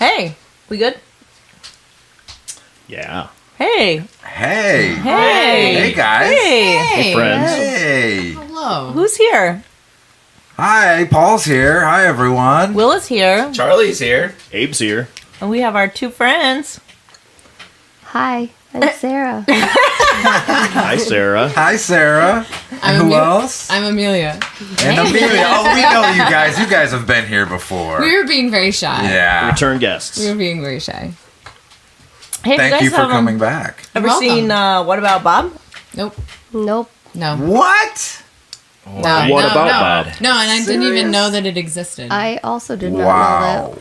Hey, we good? Yeah. Hey. Hey. Hey. Hey, guys. Hey. Hey, friends. Hey. Hello. Who's here? Hi, Paul's here. Hi, everyone. Will is here. Charlie's here. Abe's here. And we have our two friends. Hi, I'm Sarah. Hi, Sarah. Hi, Sarah. And who else? I'm Amelia. And Amelia. Oh, we know you guys. You guys have been here before. We were being very shy. Yeah. Return guests. We were being very shy. Hey, Thank you for have, coming back. Ever Welcome. seen What About Bob? Nope. Nope. No. What? No. What no, about no. Bob? No, and I didn't even Serious? know that it existed. I also did not Wow. know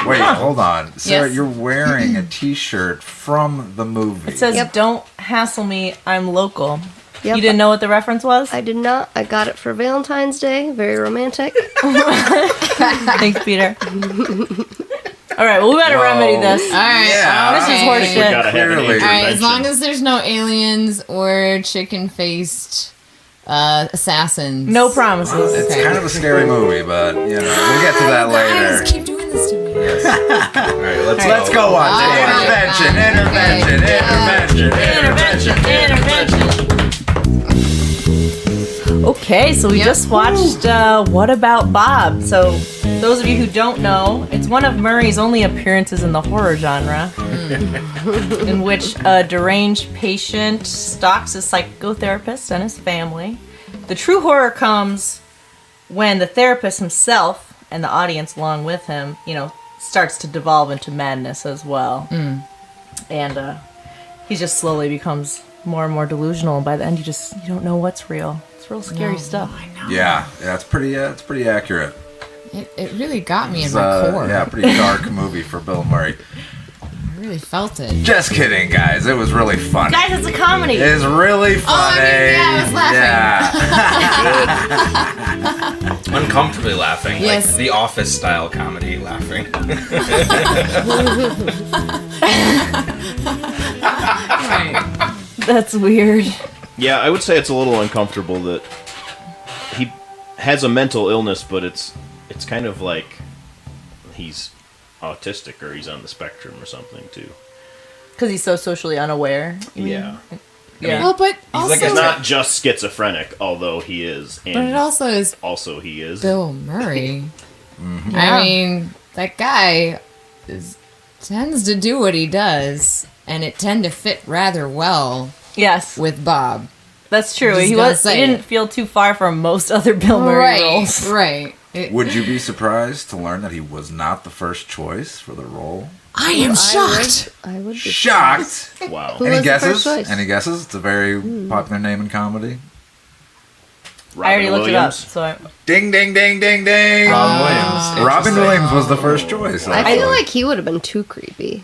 Wait, hold on. Sarah, Yes. you're wearing a t-shirt from the movie. It says, Yep. "Don't hassle me, I'm local." that. Yep. You didn't know what the reference was? I did not. I got it for Valentine's Day. Very romantic. Thanks, Peter. All right, well, we gotta Whoa. remedy this. All right. Yeah. This is okay. horse We shit. gotta have an Clearly. All right, as intervention. long as there's no aliens or chicken-faced assassins. No promises. It's Okay. kind of a scary movie, but, you know, we'll get to that later. Guys, keep doing this to me. All right, Let's go on. All right, Intervention, fine. intervention, intervention. Okay, so we just watched What About Bob? So, those of you who don't know, it's one of Murray's only appearances in the horror genre, in which a deranged patient stalks his psychotherapist and his family. The true horror comes when the therapist himself and the audience along with him, starts to devolve into madness as well. And he just slowly becomes more and more delusional, and by the end you don't know what's real. It's real scary stuff. I know. Yeah, it's pretty accurate. It really got me in It's, my core. yeah, pretty dark movie for Bill Murray. I really felt it. Just kidding, guys. It was really funny. Guys, it's a comedy. It's really funny. I was laughing. Yeah. Uncomfortably laughing. Yes. Like the Office style comedy laughing. Right. That's weird. Yeah, I would say it's a little uncomfortable that he has a mental illness, but it's kind of like he's autistic or he's on the spectrum or something too. Because he's so socially unaware. Yeah. Yeah. Well, but also, like a He's not just schizophrenic, although he is, but it and also is also he is. Bill Murray. Yeah. I mean, that guy tends to do what he does, and it tend to fit rather well Yes, with Bob. that's true. Just He gotta he say didn't it. feel too far from most other Bill Murray Right, roles. right. Would you be surprised to learn that he was not the first choice for the role? I am shocked. I would be Shocked. Wow. Who Any was the first guesses? choice? Any guesses? It's a very popular name in comedy. I already looked it up. So Ding, ding, ding, ding, ding. Robin Williams. Robin Williams was the first choice. I feel actually. like he would have been too creepy.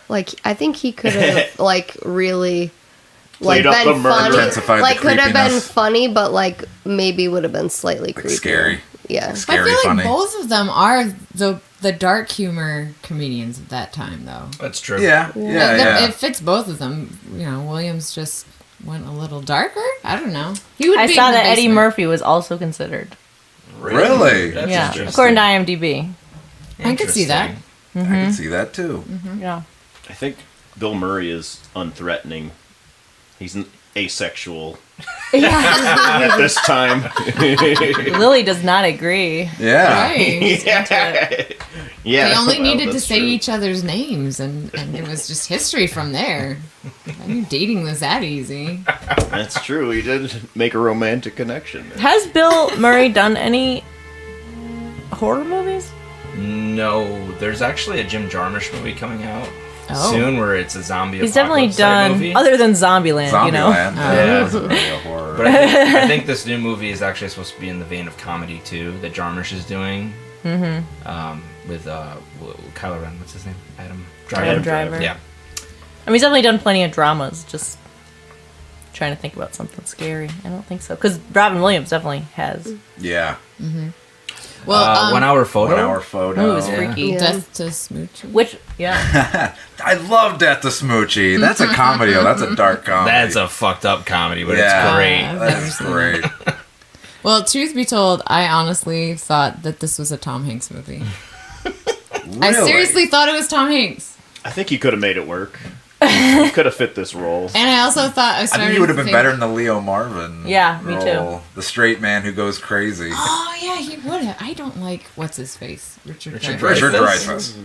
Like, I think he could have, really, Played up been the murder. funny. Intensified the Like, could have been creepiness. funny, but, maybe would have been slightly creepy. Scary. Yeah. I Scary feel like funny. both of them are the dark humor comedians at that time, though. That's true. Yeah, yeah. It fits both of them. Williams just went a little darker. I don't know. He would I be saw in the that Eddie basement. Murphy was also considered. Really? That's Yeah, interesting. according to IMDb. I could see that. I can see that too. Yeah. I think Bill Murray is unthreatening. He's an asexual at this time. Lily does not agree. Yeah. Right. Yeah. They only well, needed to that's say true. each other's names, and it was just history from there. I knew dating was that easy. That's true. He did make a romantic connection. Has Bill Murray done any horror movies? No, there's actually a Jim Jarmusch movie coming out Oh. soon where it's a zombie He's definitely apocalypse type done, movie. other than Zombieland, Zombieland. Yeah. It's really a horror. But I think this new movie is actually supposed to be in the vein of comedy too, that Jarmusch is doing. With Kylo Ren, what's his name? Adam Driver. Yeah. I mean, he's definitely done plenty of dramas, just trying to think about something scary. I don't think so. Because Robin Williams definitely has. Yeah. Well, 1 hour photo. 1 hour photo. Ooh, it was freaky. Yeah. Death to Smooch. Which, yeah. I love Death to Smoochie. That's a comedy. That's a dark comedy. That's a fucked up comedy, but Yeah. it's great. I've That's never seen great. Well, truth be told, I honestly thought that this was a Tom Hanks movie. Really? I seriously thought it was Tom Hanks. I think he could have made it work. He could have fit this role. And I also thought I think he would have been better than the Leo Marvin. Yeah, me role. too. The straight man who goes crazy. Oh yeah, he would have. I don't like what's his face, Richard Dreyfuss. Richard Dreyfus. Dreyfus.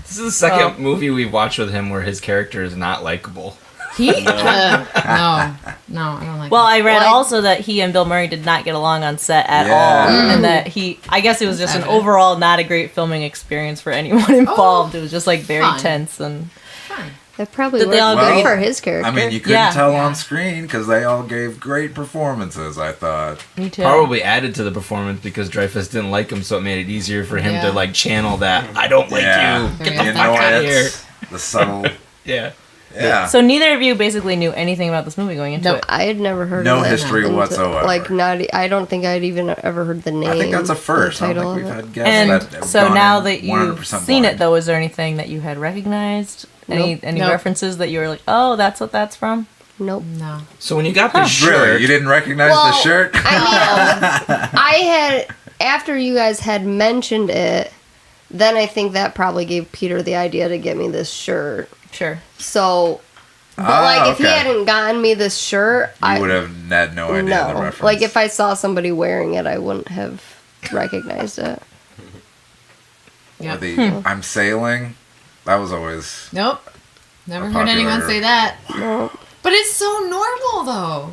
This is the second movie we've watched with him where his character is not likable. He no, I don't like. Well, him. I read Well, also that he and Bill Murray did not get along on set at Yeah. all, and that I guess it was just an overall not a great filming experience for anyone involved. It was just like very Fun. tense and. That probably Did they all worked agree? good for his character. I mean, you couldn't Yeah. tell on screen because they all gave great performances, I thought. Me too. Probably added to the performance because Dreyfus didn't like him, so it made it easier for him Yeah. to like channel that. I don't like Yeah. you. Very Get the The fuck out of here. annoyance, the subtle. Yeah. Yeah. So neither of you basically knew anything about this movie going into Nope. it. I had never heard No of it history until- whatsoever. Like not, I don't think I'd even ever heard the name. I think that's a or first. I The don't title think we've of it. had guests And that have so gone now in that 100% you've seen blind. it, though, is there anything that you had recognized? Any Nope. references that you were like, oh, that's what that's from? Nope. No. So when you got the shirt, Really? You didn't recognize Well, the shirt? I had after you guys had mentioned it, then I think that probably gave Peter the idea to get me this shirt. Sure. So, but Ah, like if he okay. hadn't gotten me this shirt, You would have had no idea the no. reference. Like if I saw somebody wearing it, I wouldn't have recognized it. Or Yeah. the I'm sailing. That was always Nope. Never A heard anyone popular- say that. No. But it's so normal though.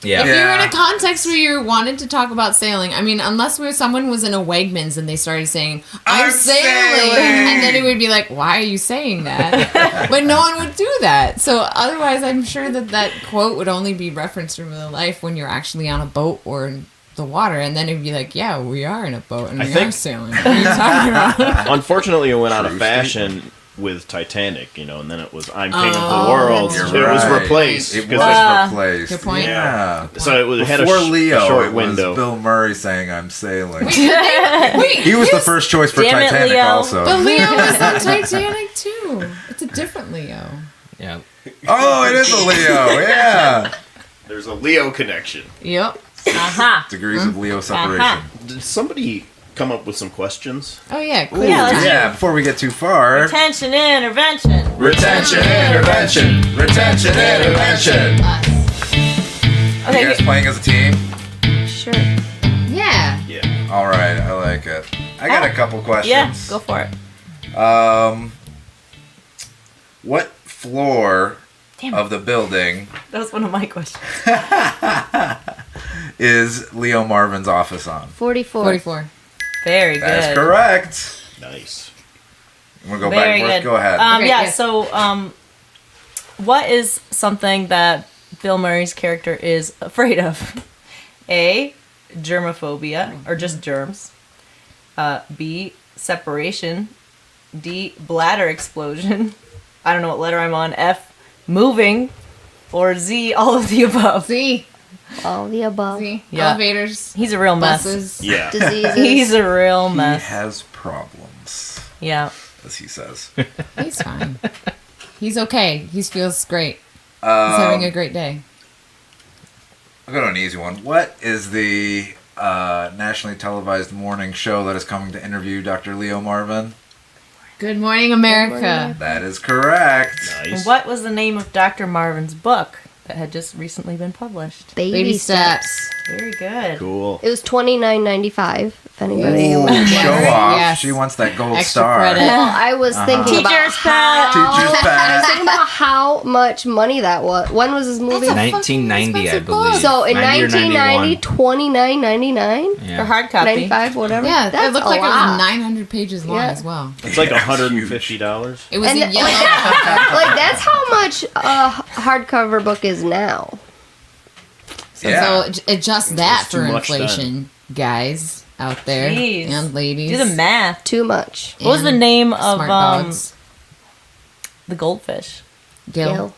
yeah. If you were in Yeah. a context where you wanted to talk about sailing, I mean, unless someone was in a Wegmans and they started saying, I'm sailing, and then it would be like, why are you saying that? But no one would do that. So otherwise, I'm sure that quote would only be referenced in real life when you're actually on a boat or in the water, and then it'd be like, yeah, we are in a boat and I we think- are sailing. What are you talking about? Unfortunately, it went out of True fashion with Titanic, and then it was I'm King of Oh, the World. that's It You're was right. replaced. It 'cause was replaced. Good point. Yeah. So it had a, Before a Leo, short it window. was Bill Murray saying I'm sailing. Wait, He was the first choice for Damn it, Titanic Leo. also. But Leo was on Titanic too. It's a different Leo. Yeah. Oh, it is a Leo. Yeah. There's a Leo connection. Yep. Aha. Degrees of Leo separation. Aha. Did somebody come up with some questions? Oh yeah. Cool. Yeah, let's Yeah, before we get too far. Retention intervention. Retention intervention. Retention intervention. Us. You Okay. guys playing as a team? Sure. Yeah. Yeah. All right, I like it. I got a couple questions. Yeah, go for it. What floor Damn it. of the building That was one of my questions. is Leo Marvin's office on? 44. 44. Very good. That's correct. Nice. I'm gonna go Very back and forth. good. Go ahead. Okay, Yeah, yes. so what is something that Bill Murray's character is afraid of? A, germophobia, or just germs. B, separation. D, bladder explosion. I don't know what letter I'm on. F, moving. Or Z, all of the above. See? All the above. See? Yeah. Elevators. He's a real mess. Buses. Yeah. Diseases. He's a real He mess. has problems, Yeah. as he says. He's fine. He's okay. He feels great. He's having a great day. I'll go to an easy one. What is the nationally televised morning show that is coming to interview Dr. Leo Marvin? Good morning, America. America. That is correct. Nice. What was the name of Dr. Marvin's book that had just recently been published? Baby steps. Very good. Cool. It was $29.95. If anybody Ooh, wants show it. off. Yes. She wants that gold Extra star. credit. Well, I was thinking about Teacher's how, pet. Teacher's pet. I was thinking about how much money that was. When was this movie? That's a 1990, I expensive believe. book. So in 90 or 1990, 91. $29.99, For Yeah. hard copy. 95, whatever. Yeah, That's it looked a like lot. it was 900 pages long Yeah. as well. It's like Yeah, $150. It was And a like, yellow. like that's how much a hardcover book is now. Yeah. So adjust that It's too for much inflation, guys out there Jeez. and ladies. Do the math. Too much. What was the And name of smart dogs. the goldfish? Gill. Gil.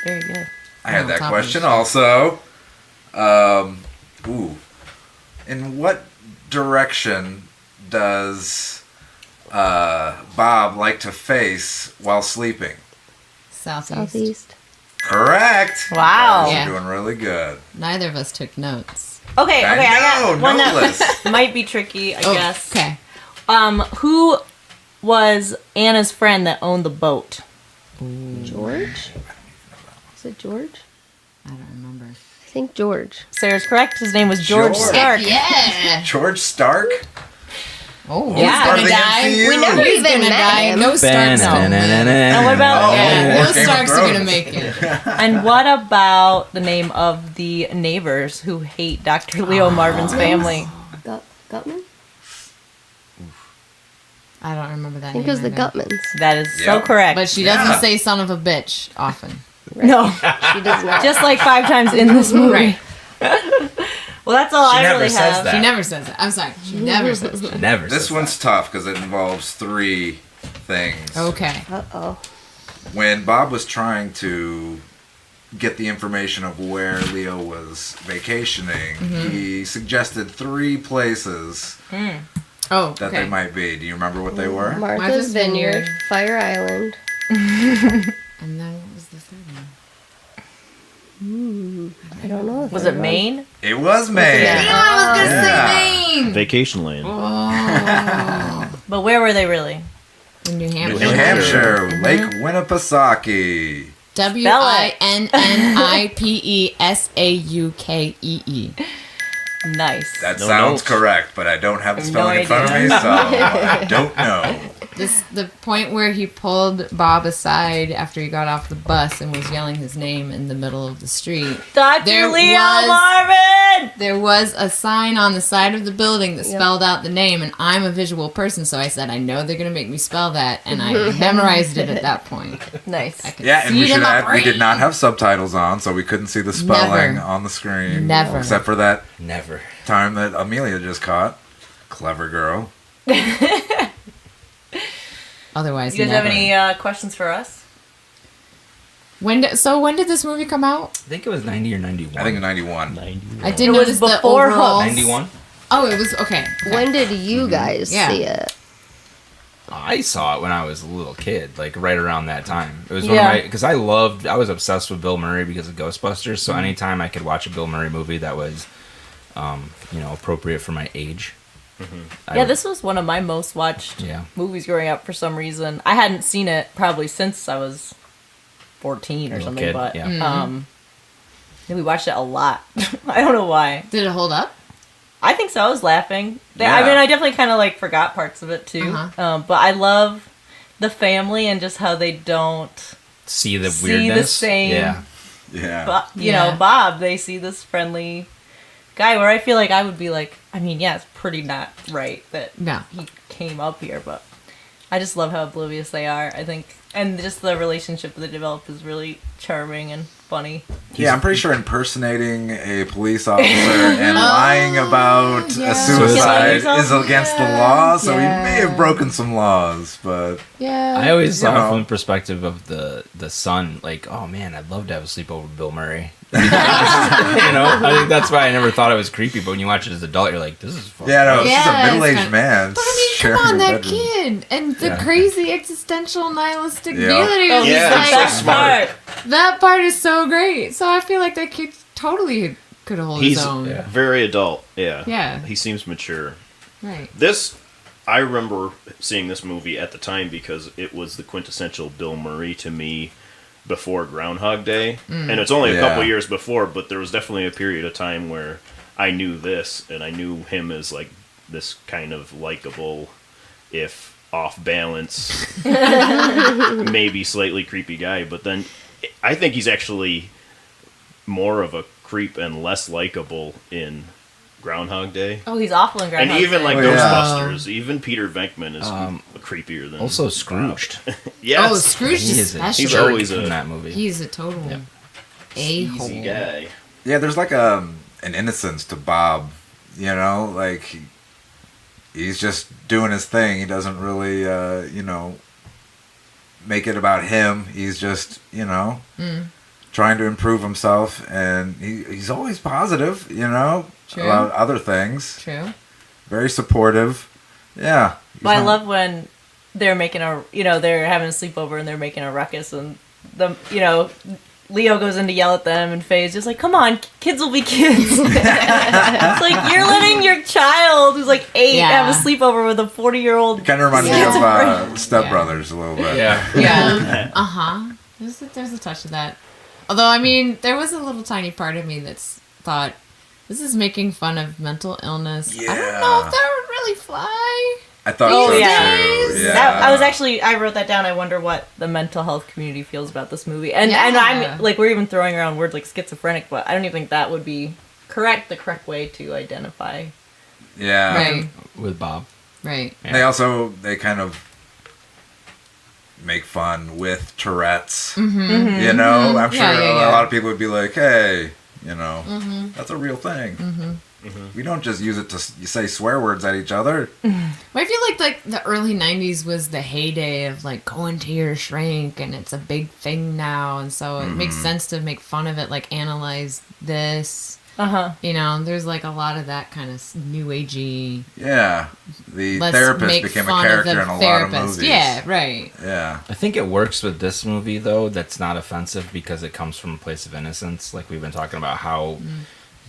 Very good. I had Oh, that top question of- also. In what direction does Bob like to face while sleeping? Southeast. Southeast. Correct. Wow. You guys Yeah. are doing really good. Neither of us took notes. Okay, I got know, one noteless. that might be tricky, I guess. Okay. Who was Anna's friend that owned the boat? George? Is it George? I don't remember. I think George. Sarah's correct. His name was George George. Stark. Yeah. George Stark? Oh, Yeah. he's Part of gonna the die. MCU. We never He's even gonna met die. him. No Starks gonna live. And what about Yeah, more no Game of Starks are gonna Thrones. make it. and what about the name of the neighbors who hate Dr. Leo Marvin's family? Gutman? I don't remember that. I think it name was the either. Gutmans. That is so Yep. correct. But she doesn't say "son of a bitch" often. no, She does not. just like 5 times in this movie. Right. Well, that's all She I never really says have. that. She never says it. I'm sorry. She never says that. Never. This says one's tough because it involves 3 things. Okay. Uh-oh. When Bob was trying to get the information of where Leo was vacationing, he suggested 3 places Oh, that okay. they might be. Do you remember what they were? Martha's Martha's Vineyard, Vineyard. Fire Island. And then what was the third one? I don't know. Was it Maine? It was Maine. Yeah. I was gonna Yeah. say Maine. Vacation Land. But where were they really? In New New Hampshire. Hampshire, Lake Winnipesaukee. WINNIPESAUKEE. Nice. That No sounds notes. correct, but I don't have the No spelling in front of me, idea. so I don't know. The point where he pulled Bob aside after he got off the bus and was yelling his name in the middle of the street. Dr. There Leo was- Marvin! There was a sign on the side of the building that spelled out the name, and I'm a visual person, so I said, I know they're going to make me spell that, and I memorized it at that point. Nice. I could Yeah, and see we it in should my add, we did brain. not have subtitles on, so we couldn't see the spelling Never. on the screen. Never. Except for that Never. time that Amelia just caught. Clever girl. Otherwise, You guys have never. any questions for us? When did this movie come out? I think it was 90 or 91. I think 91. I did It was notice the before Hook. overalls. 91. Oh, it was okay. When did you guys Yeah. see it? I saw it when I was a little kid, like right around that time. It was Yeah. one of my because I was obsessed with Bill Murray because of Ghostbusters. So anytime I could watch a Bill Murray movie that was, appropriate for my age. I Yeah, would- this was one of my most watched Yeah. movies growing up for some reason. I hadn't seen it probably since I was 14 or Little something, kid, but yeah. we watched it a lot. I don't know why. Did it hold up? I think so. I was laughing. Yeah. I mean, I definitely kind of like forgot parts of it too. Uh-huh. But I love the family and just how they don't see the see the weirdness. same- Yeah. Yeah. But you Yeah. know, Bob, they see this friendly guy where I feel like I would be like, I mean, yeah, it's pretty not right that No. he came up here, but I just love how oblivious they are, I think. And just the relationship that they develop is really charming and funny. Yeah, I'm pretty sure impersonating a police officer and lying about yeah. a suicide Killing is yourself? against the law, so he Yeah. may have broken some laws, but Yeah. I always You saw know. it from the perspective of the son, like, oh man, I'd love to have a sleepover with Bill Murray. I think that's why I never thought it was creepy. But when you watch it as an adult, you're like, this is fun. yeah, no, this is Yeah, a it's middle-aged kinda- man. But I mean, sharing come on, a that bedroom. kid and the Yeah. crazy existential nihilistic Yeah. view that he was Yeah, like, it's so Best smart. part. that part is so great. So I feel like that kid totally could hold He's his own. very adult. Yeah. Yeah. He seems mature. Right. I remember seeing this movie at the time because it was the quintessential Bill Murray to me before Groundhog Day. And it's only a couple Yeah. years before, but there was definitely a period of time where I knew this, and I knew him as like this kind of likable, if off balance, maybe slightly creepy guy. But then I think he's actually more of a creep and less likable in Groundhog Day. Oh, he's awful in And Groundhog even Day. like Oh, yeah. Ghostbusters, even Peter Venkman is creepier than Also Scrooged. Yes, Oh, Scrooge He is is a special. He's jerk always in a- that movie. He's a total a-hole. easy guy. Yeah, there's like an innocence to Bob, like he's just doing his thing. He doesn't really, make it about him. He's just, trying to improve himself, and he's always positive, True. about other things. True. Very supportive. Yeah. he's But I not- love when they're making they're having a sleepover and they're making a ruckus and Leo goes in to yell at them, and Faye's just like, come on, kids will be kids. It's like, you're letting your child, who's like 8, have a sleepover with a 40-year-old. Kind of reminds me of Step Brothers a little bit. Yeah. Yeah. There's a touch of that. Although, I mean, there was a little tiny part of me that's thought, this is making fun of mental illness. I don't know if that would really fly. I thought Oh, so yeah. too. Yeah. I wrote that down. I wonder what the mental health community feels about this movie. And Yeah. I'm like, we're even throwing around words like schizophrenic, but I don't even think that would be the correct way to identify. Yeah. Right. With Bob. Right. Yeah. They kind of make fun with Tourette's. You know, I'm sure a lot of people would be like, hey, you know, that's a real thing. We don't just use it to say swear words at each other. But I feel like the early 90s was the heyday of like going to your shrink and it's a big thing now, and so it makes sense to make fun of it, like analyze this. You know, there's like a lot of that kind of new agey. Yeah. The Let's therapist make became a fun of character the in a lot of therapist. movies. Yeah, right. Yeah. I think it works with this movie though. That's not offensive because it comes from a place of innocence. Like we've been talking about how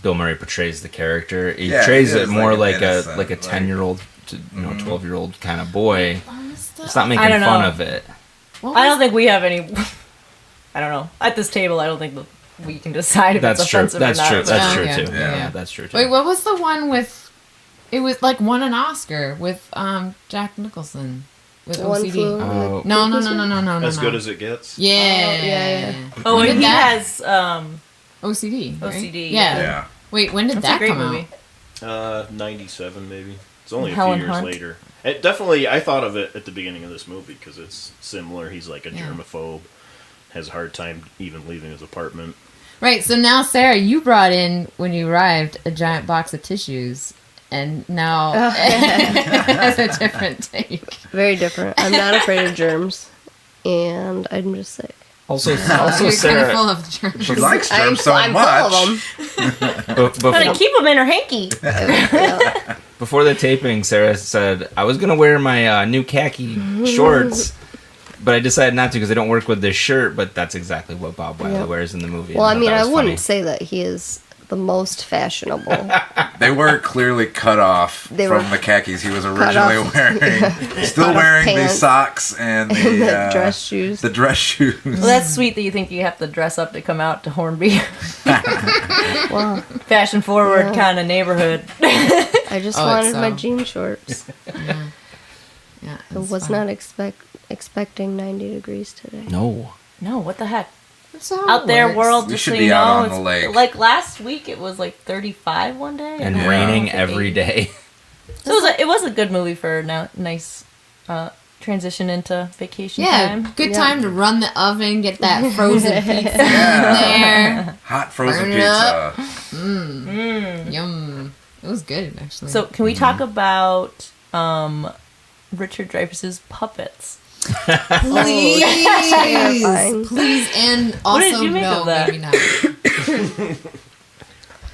Bill Murray portrays the character. He portrays he it is more like an like innocent, a 10-year-old to 12-year-old kind of boy. It's not making I don't fun know. of it. I don't think we have any. I don't know. At this table, I don't think we can decide if That's it's true. offensive That's or not. true. That's true Yeah. too. Yeah. Yeah, that's true too. Wait, what was the one with? It was like won an Oscar with Jack Nicholson with One OCD. Flew Oh, No. As good as it gets. Yeah. Oh, When and did he that- has OCD. Right? OCD, Yeah. Yeah. Wait, when did That's that a great come movie. out? 97 maybe. It's only a Helen few years Hunt. later. It definitely, I thought of it at the beginning of this movie because it's similar. He's like a germaphobe, has a hard time even leaving his apartment. Right. So now, Sarah, you brought in when you arrived a giant box of tissues, and now it's a different take. Very different. I'm not afraid of germs, and I'm just sick. Also, You're kind of Sarah, full of germs. She likes germs so I'm much. full of them. Gotta keep them in her hanky. before the taping, Sarah said, I was going to wear my new khaki shorts, but I decided not to because they don't work with this shirt, but that's exactly what Bob Wiley wears in the movie. Well, I thought mean, that I was wouldn't funny. say that he is the most fashionable. They were clearly cut off They from were the khakis he was originally off. wearing. Still Cut off wearing the pants. socks and the, The dress shoes. The dress shoes. Well, that's sweet that you think you have to dress up to come out to Hornby. Well, Fashion forward kind of neighborhood. I just Oh, wanted it's my so. jean shorts. Yeah, I was not expecting 90 degrees today. No. No, what the heck? That's how Out it there, works. world, We just should so be you know, out on it's the lake. like last week it was like 35 one day. And Yeah. raining It's like every 80. day. So it was a good movie for a nice transition into vacation Yeah, time. good Yeah. time to run the oven, get that frozen pizza in Yeah. there. Hot frozen Burn it pizza. up. Yum. It was good, actually. So can we talk about Richard Dreyfuss's puppets? please, Terrifying. please, and What did also you make no, of that? maybe not.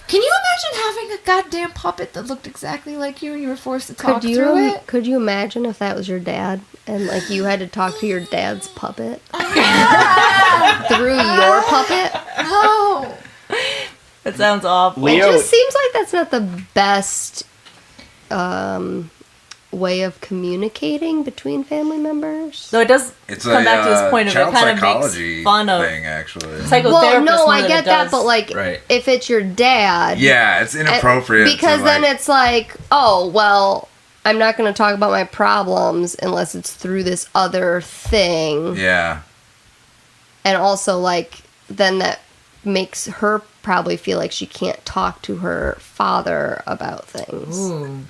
Can you imagine having a goddamn puppet that looked exactly like you and you were forced to talk through it? Could you imagine if that was your dad and like you had to talk to your dad's puppet through your puppet? No. That sounds awful. It Leo, just seems like that's not the best way of communicating between family members. So it does It's come a back to this point of it child kind of psychology makes fun of thing, actually. psychotherapists. Well, no, more I than get it that, does- but like Right. if it's your dad, Yeah, it's inappropriate. because to, then like, it's like, oh well, I'm not going to talk about my problems unless it's through this other thing. Yeah. And also, like, then that makes her probably feel like she can't talk to her father about things. Ooh.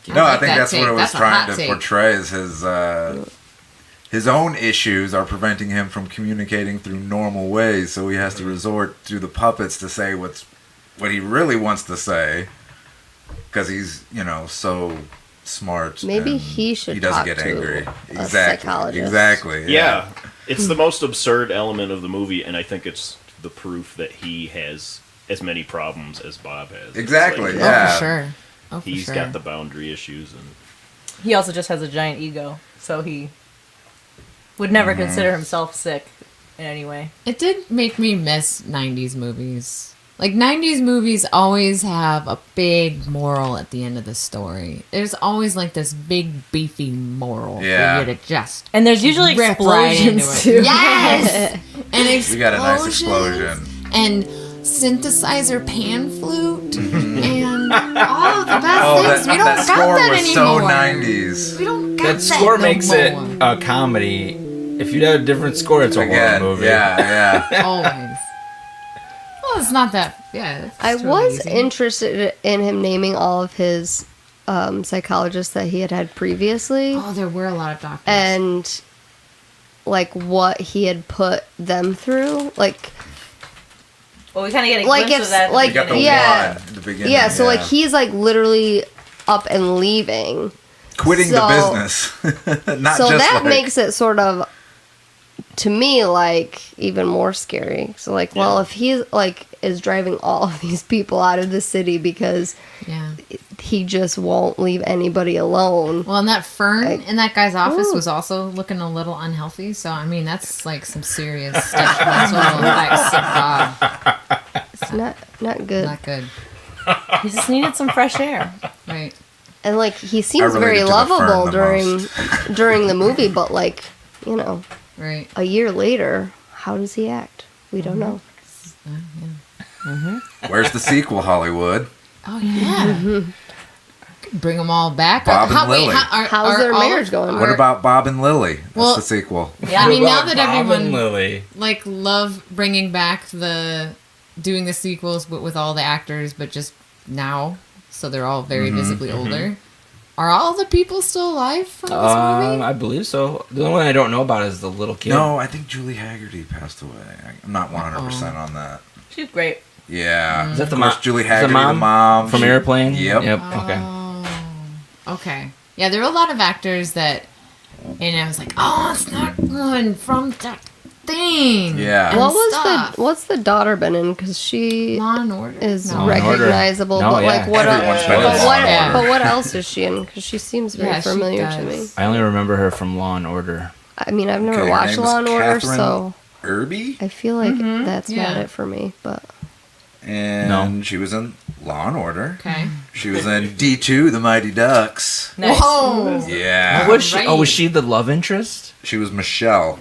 No, I like think that that's take. what it was That's a trying hot to take. portray is his own issues are preventing him from communicating through normal ways, so he has to resort to the puppets to say what he really wants to say, because he's so smart. Maybe and he should He doesn't talk get to angry. a Exactly. psychologist. Exactly. yeah, it's the most absurd element of the movie, and I think it's the proof that he has as many problems as Bob has. It's Exactly, like, yeah. Oh, for sure. Oh, for He's sure. got the boundary issues, and he also just has a giant ego, so he would never Mm-hmm. consider himself sick. in any way. It did make me miss 90s movies. Like, 90s movies always have a big moral at the end of the story. There's always, like, this big, beefy moral Yeah. for you to just And there's usually rip right into explosions it. too. Yes! And explosions. We got a nice explosion. And synthesizer pan flute. And all of the best things. We don't that got score that was anymore. so 90s. We don't got That that score no makes more. it a comedy. If you'd have a different score, it's a Again, horror movie. yeah. Always. Well, it's not that. Yeah. It's I totally was easy. interested in him naming all of his psychologists that he had previously, Oh, there were a lot of doctors. and like what he had put them through. Like, Well, we kind of get a Like, glimpse it's of that. like- We got the Yeah. one at the beginning. yeah, so like he's like literally up and leaving. quitting so- the business. Not So just that like, makes it sort of, to me, like even more scary. So like, well, if he like is driving all of these people out of the city because Yeah. he just won't leave anybody alone. Well, and that Fern Like- in that guy's office Ooh. was also looking a little unhealthy. So, I mean, that's like some serious detrimental effects of Bob. It's not good. Not good. He just needed some fresh air. Right. And like he seems related very to the lovable Fern the during the movie, but like, you know, Right. a year later, how does he act? We don't know. Where's the sequel, Hollywood? Oh, yeah. Could bring them all back. Bob and wait, Lily. How's their marriage going? What about Bob and Lily? That's Well- the sequel. Yeah. I mean, now Bob that and everyone Lily. like love bringing back doing the sequels but with all the actors, but just now, so they're all very visibly older. Are all the people still alive from this movie? I believe so. The only one I don't know about is the little kid. No, I think Julie Haggerty passed away. I'm not 100% on that. She's great. Yeah. Is that the Of course, mom? Julie is the Haggerty, mom the mom. from She- Airplane? Yep. Okay. Okay. Yeah, there were a lot of actors that, and I was like, oh, it's not one from that thing. Yeah. And What what's the daughter been in? Because she Law and Order? is No. Law and Order. recognizable, No, but yeah. like what Everyone's else? been in But Law what, and Order. but what else is she in? Because she seems very Yeah, she familiar to does. me. I only remember her from Law and Order. I mean, I've never Okay, her watched name is Law and Order, Catherine so Irby? I feel like that's Yeah. not it for me. But And No. she was in Law and Order. Okay. She was in D2, The Mighty Ducks. Nice. Whoa! Yeah. Was she? Right. Oh, was she the love interest? She was Michelle.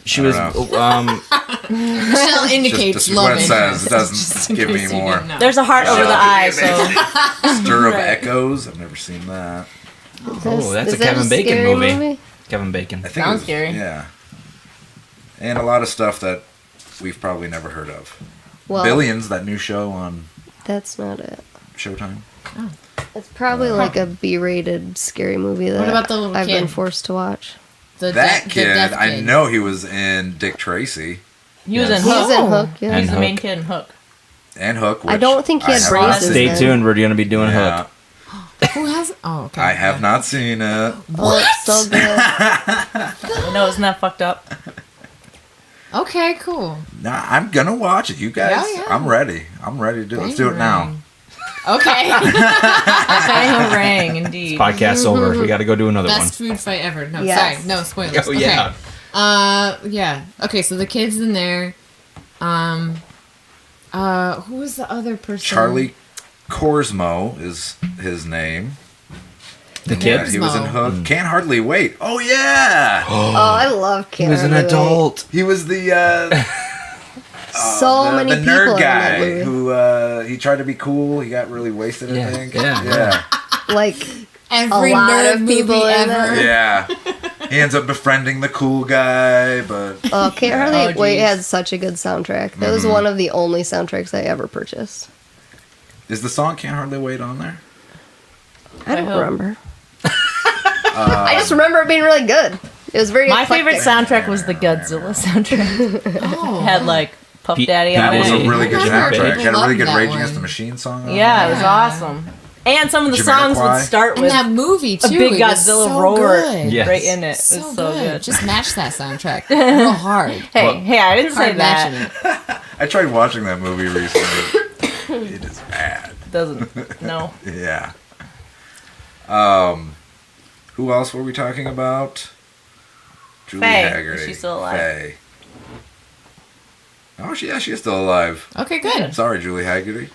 She I was. don't Michelle indicates Just love what it says. interest. It doesn't Just in give me case you more. didn't know. There's a heart over the eye, so Stir of Right. Echoes. I've never seen that. Oh, that's is a that Kevin Bacon scary movie. Kevin Bacon. I think Sounds it was, scary. Yeah. And a lot of stuff that we've probably never heard of. Well, Billions, that new show on that's not it. Showtime. It's probably like a B-rated scary movie that What about the little I've been kid? forced to watch. The That the kid, deaf I know he was in Dick Tracy he was Yes. in He Hook. was in Hook. Yeah. And He's the main Hook. kid in Hook. and Hook. I which don't think he had have not braces seen. Stay then. tuned. We're going to be doing Yeah, Hook. Who has? Oh, okay. I have not seen it. Oh, it's so good. No, isn't that fucked up? Okay, cool. Nah, I'm gonna watch it. You guys, Yeah. I'm ready. I'm ready to do it. Let's do it now. Okay. Bang, indeed. Podcast's over. We got to go do another Best food fight ever. No, Yes. sorry, no spoilers. Oh, yeah. Okay. Yeah. Okay, so the kid's in there. Who was the other person? Charlie Korsmo is his name. The Yeah, kid. he was in Korsmo. Hook. Can't hardly wait. Oh yeah, Oh, I love He was an Karen Lewis. adult. he was the So the many people nerd in that guy movie. who he tried to be cool. He got really wasted. Yeah, I think. yeah. Yeah. Like Every A lot nerd of movie people in ever. there. Yeah. He ends up befriending the cool guy, but Can't Hardly Oh, Wait geez. had such a good soundtrack. That was one of the only soundtracks I ever purchased. is the song "Can't Hardly Wait" on there? I don't hope. remember. I just remember it being really good. It was very My eclectic. favorite soundtrack was the Godzilla soundtrack. Oh. It had like Puff Pete- Daddy on That was it. a really good I remember soundtrack. people Had a really loved good that Rage one. Against the Machine song on Yeah, it there. was awesome. And some of the songs would Jamiroquai. start And with that movie a too. big it was Godzilla so roar good. Yeah. right in it. It So, was so good. Just match that soundtrack real hard. Hey, Well, hey, I didn't say Hard that. matching it. I tried watching that movie recently. It is bad. Doesn't no. Yeah. Who else were we talking about? Julie Faye. Haggerty. Is she still alive? Faye. Oh, she's still alive. Okay, good. Sorry, Julie Haggerty.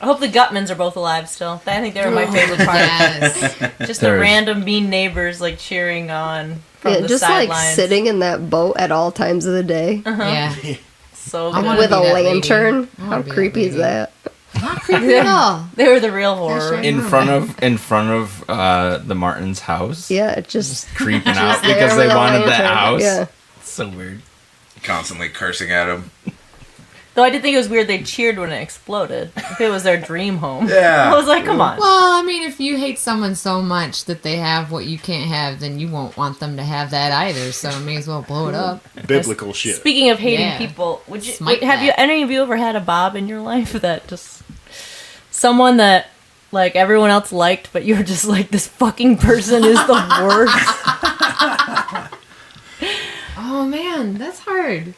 I hope the Gutmans are both alive still. I think they were my favorite part. Yes. Just the There's- random mean neighbors like cheering on from Yeah, the just sidelines. like sitting in that boat at all times of the day Yeah. So I good. wanna with be a that lady. lantern. I wanna How be that creepy is lady. that? Not creepy at all. They were the real horror. right. In front of the Martins' house. Yeah, it just Creeping out there because they with a wanted that lantern. house. Yeah. It's so weird. Constantly cursing at him. Though I did think it was weird they cheered when it exploded. If it was their dream home. Yeah. I was like, come on. Well, I mean, if you hate someone so much that they have what you can't have, then you won't want them to have that either. So may as well blow it up. Biblical shit. Speaking of hating Yeah. people, would you Smite have you that. any of you ever had a Bob in your life that just someone that like everyone else liked, but you were just like, this fucking person is the worst? Oh man, that's hard.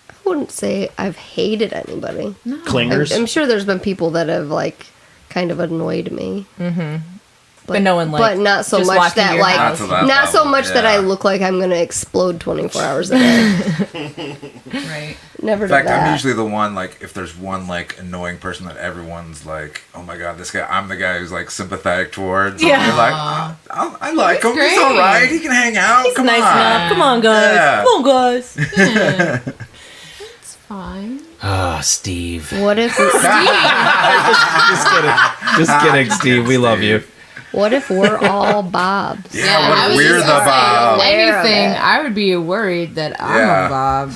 I wouldn't say I've hated anybody. Clingers. I'm sure there's been people that have like kind of annoyed me. Mm-hmm. But no one, like, but not so just much walked into that your like house. Not to that not so level, much that I yeah. look like I'm gonna explode 24 hours a day. Right. Never In did fact, that. I'm usually the one, like, if there's one, like, annoying person that everyone's like, oh my god, this guy, I'm the guy who's, like, sympathetic towards. Yeah. You're like, I like him. great. He's alright. He can hang out. He's Come nice on. enough. Come on, guys. Yeah. Come on, guys. It's fine. Oh, Steve. What if Just kidding, Steve. We love you. what if we're all Bobs? Yeah, what I if was we're just the gonna say, Bob? if anything, Aware of it. I would be worried that I'm Yeah. a Bob.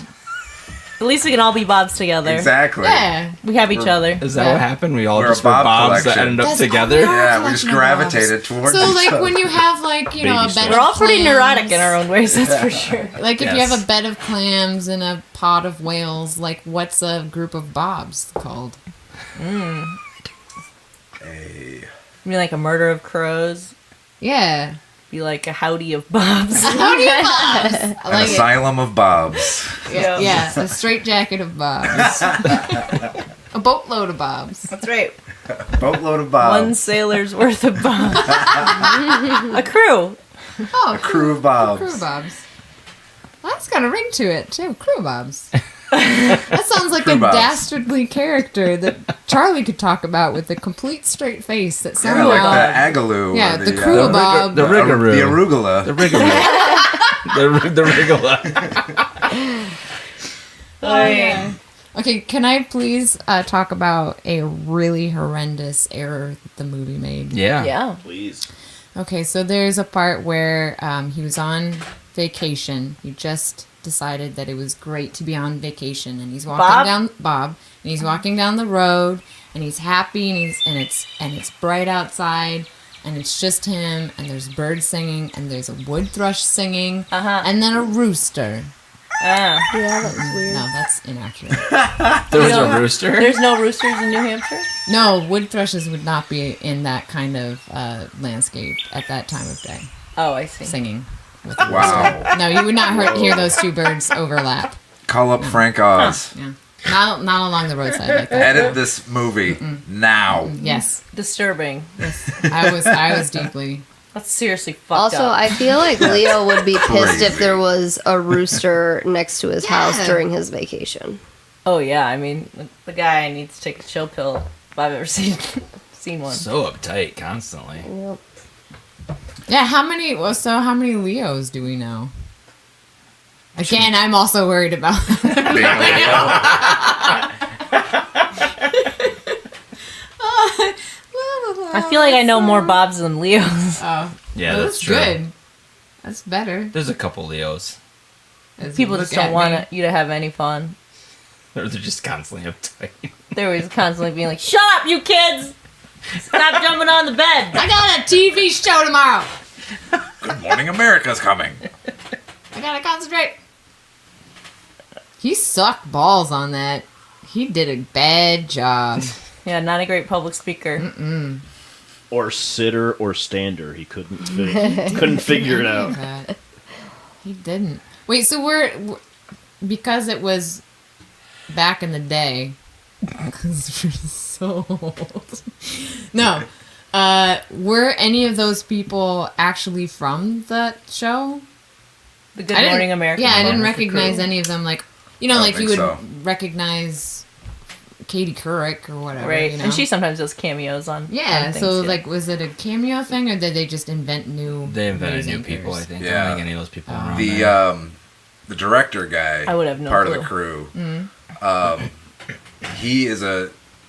At least we can all be Bobs together. Exactly. Yeah. We have each other. Is that Yeah. what happened? We all We're a just were Bob Bobs that collection. ended up That's- together? we are. Yeah, we just Collection of Bobs. gravitated towards So each like other. when you have like, you know, Baby a bed steps. of We're all pretty clams, neurotic in our own ways, that's for sure. Like if you Yes. have a bed of clams and a pot of whales, like what's a group of Bobs called? Hey. You mean like a murder of crows? Yeah. Be like a howdy of Bobs. How do you Bobs? I An like it. asylum of Bobs. Yeah. Yeah, a straight jacket of Bobs. A boatload of Bobs. That's right. Boatload of Bobs. One sailor's worth of Bobs. A crew. Oh, Crew of Bobs. Crew of Bobs. Well, that's got a ring to it too. Crew of Bobs. That sounds like Crew a Bobs. dastardly character that Charlie could talk about with a complete straight face. That Yeah, somehow, like the Agaloo. Yeah, or the crew of Bob. The Rigaroo. The arugula. The Rigaroo. The Rigala. Oh, yeah. Okay, can I please talk about a really horrendous error that the movie made? Yeah. Yeah. Please. Okay, so there's a part where he was on vacation. He just decided that it was great to be on vacation, and he's walking Bob? down and he's walking down the road, and he's happy, and it's bright outside, and it's just him, and there's birds singing, and there's a wood thrush singing, and then a rooster. Ah. Yeah, that's weird. No, that's inaccurate. There was You know, a rooster. There's no roosters in New Hampshire? No, wood thrushes would not be in that kind of landscape at that time of day, Oh, I see. singing. Wow. No, you would not hear those two birds overlap. Call up Frank Oz. Yeah, not along the roadside like that. Edit this movie now. Yes, Disturbing. I was deeply. That's seriously fucked Also, up. I feel like Leo would be pissed if Crazy. there was a rooster next to his house Yeah. during his vacation. Oh, yeah. I mean, the guy needs to take a chill pill if I've ever seen one. So uptight constantly. Yep. Yeah, how many Leos do we know? Again, I'm also worried about. I feel like I know more Bobs than Leos. Oh, Yeah, well, that's true. good. That's better. There's a couple Leos. As People you just look don't at want me. you to have any fun. They're just constantly uptight. They're always constantly being like, "Shut up, you kids! Stop jumping on the bed." I got a TV show tomorrow. Good Morning America's coming. I gotta concentrate. He sucked balls on that. He did a bad job. Yeah, not a great public speaker. Or sitter or stander. He couldn't figure it out. But he didn't. Wait, so we're because it was back in the day. Because we're so old. No. Were any of those people actually from the show? The Good Morning America. Yeah, I didn't Morning recognize crew. any of them. Like, You know, I don't like you think would so. recognize Katie Couric or whatever. Right. You know? And she sometimes does cameos on. Yeah, on things, so too. like, was it a cameo thing, or did they just invent new? They invented new news people, I anchors? think. I Yeah. don't think any of those people are on The there. the director guy, I would have no part of clue. the crew. He is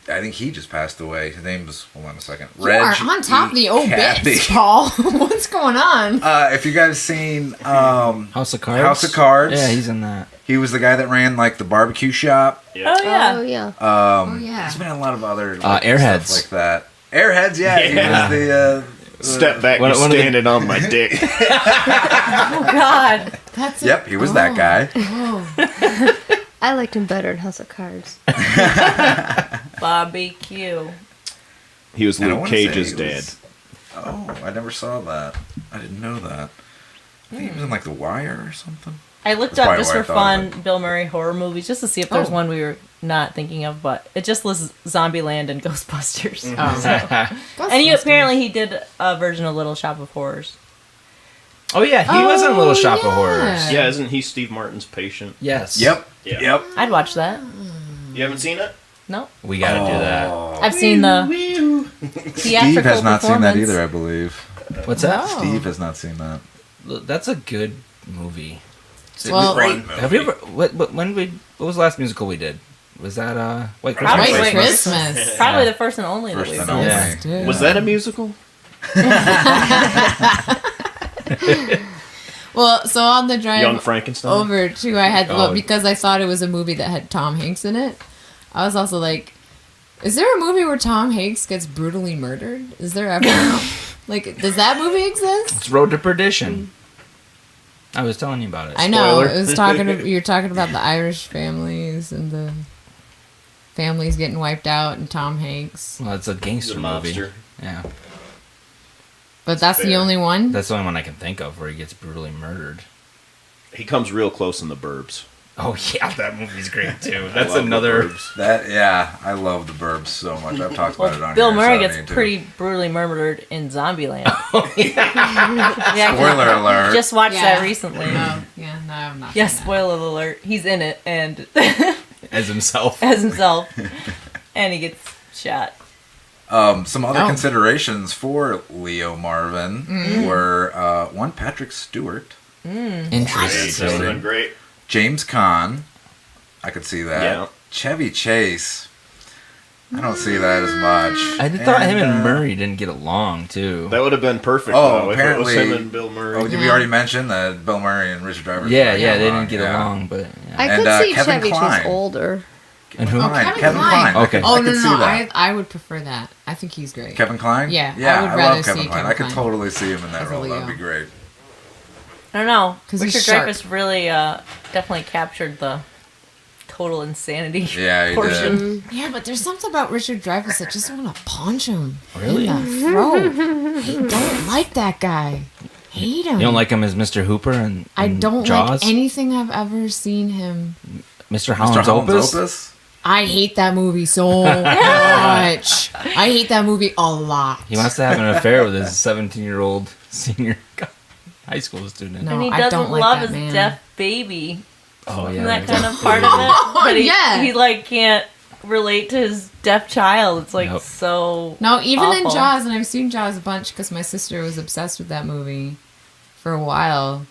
I think he just passed away. His name was, hold on a second, You are on top of the obits, Paul. What's going on? If you guys seen House of Cards? House of Cards. Yeah, he's in that. He was the guy that ran like the barbecue shop. Yeah. Oh, yeah. Oh yeah. Oh, yeah. He's been in a lot of other Airheads. stuff like that. Airheads, yeah. He Yeah. was the Step back, One- you're one of the- standing on my dick. Oh, God. That's it. Yep, he was that guy. Oh. I liked him better in House of Cards. Bobby Q. He was And I Luke wanna say Cage's he dad. was- Oh, I never saw that. I didn't know that. I think he was in like The Wire or something. I looked That's up probably just why I for thought of fun Bill Murray horror movies just to see if there's Oh. one we were not thinking of, but it just lists Zombieland and Ghostbusters. Oh. And apparently he did a version of Little Shop of Horrors. Oh, yeah, he was in Little Shop of yeah. Horrors. Yeah, isn't he Steve Martin's patient? Yes. Yep. Yeah. Yep. I'd watch that. You haven't seen it? No, We gotta do that. I've seen the theatrical Steve has not seen that performance. either, I believe. What's that? Oh. Steve has not seen that. That's a good movie. Well, Have you ever? What was the last musical we did? Was that White Christmas? Probably White Christmas. Christmas. Probably Yeah. the first and only First that and we've only. done. Yeah. Was that a musical? Well, so on the drive Young Frankenstein? over to, I had Oh. because I thought it was a movie that had Tom Hanks in it. I was also like, is there a movie where Tom Hanks gets brutally murdered? Is there ever? Like, does that movie exist? It's Road to Perdition. I was telling you about it. I know. Spoiler. It was talking. You're talking about the Irish families and the families getting wiped out, and Tom Hanks. Well, it's a He's gangster a movie. mobster. Yeah, But that's the fair. only one. that's the only one I can think of where he gets brutally murdered. He comes real close in The Burbs. Oh yeah, that movie's great too. I That's love The another. Burbs. That I love the Burbs so much. I've talked about it on Bill here, Murray so I gets need to. pretty brutally murdered in Zombieland. Spoiler alert. Just watched Yeah. that recently. Oh, yeah, no, I'm not. Yes, seen spoiler alert. He's in it and As himself. as himself, and he gets shot. Some other Oh. considerations for Leo Marvin were one, Patrick Stewart, He's Interesting. doing great. James Caan. I could see that. Yeah. Chevy Chase. I don't see that as much. I thought him and Murray didn't get along too. That would have been perfect, Oh, though, if it was apparently- him and Bill Murray. Oh, did we already mention that Bill Murray and Richard Dreyfus? Yeah, didn't yeah, get they along? didn't get Yeah. along, but yeah. I And, could see Kevin Chevy Kline. Chase older. And who? Kevin Kline. Okay. Oh I no, could see no, that. I would prefer that. I think he's great. Kevin Kline? Yeah, Yeah, I would I rather love Kevin see Kline. Kevin I could Kline. totally see him in that As a role. That'd Leo. be great. I don't know. 'Cause he's Richard sharp. Dreyfus really definitely captured the total insanity Yeah, he portion. did. Yeah, but there's something about Richard Dreyfuss that just want to punch him Really? in the throat. I don't like that guy. Hate him. You don't like him as Mr. Hooper and I don't Jaws? like anything I've ever seen him. Mr. Mr. Holland's Holland's Opus? Opus? I hate that movie so much. I hate that movie a lot. He wants to have an affair with his 17-year-old senior high school student. No. And he I doesn't don't like love that his man. deaf baby. Oh Isn't yeah, that that's kind of part of it? But he, yeah. he like can't relate to his deaf child. It's like Yep. so. No, even in awful. Jaws, and I've seen Jaws a bunch because my sister was obsessed with that movie for a while.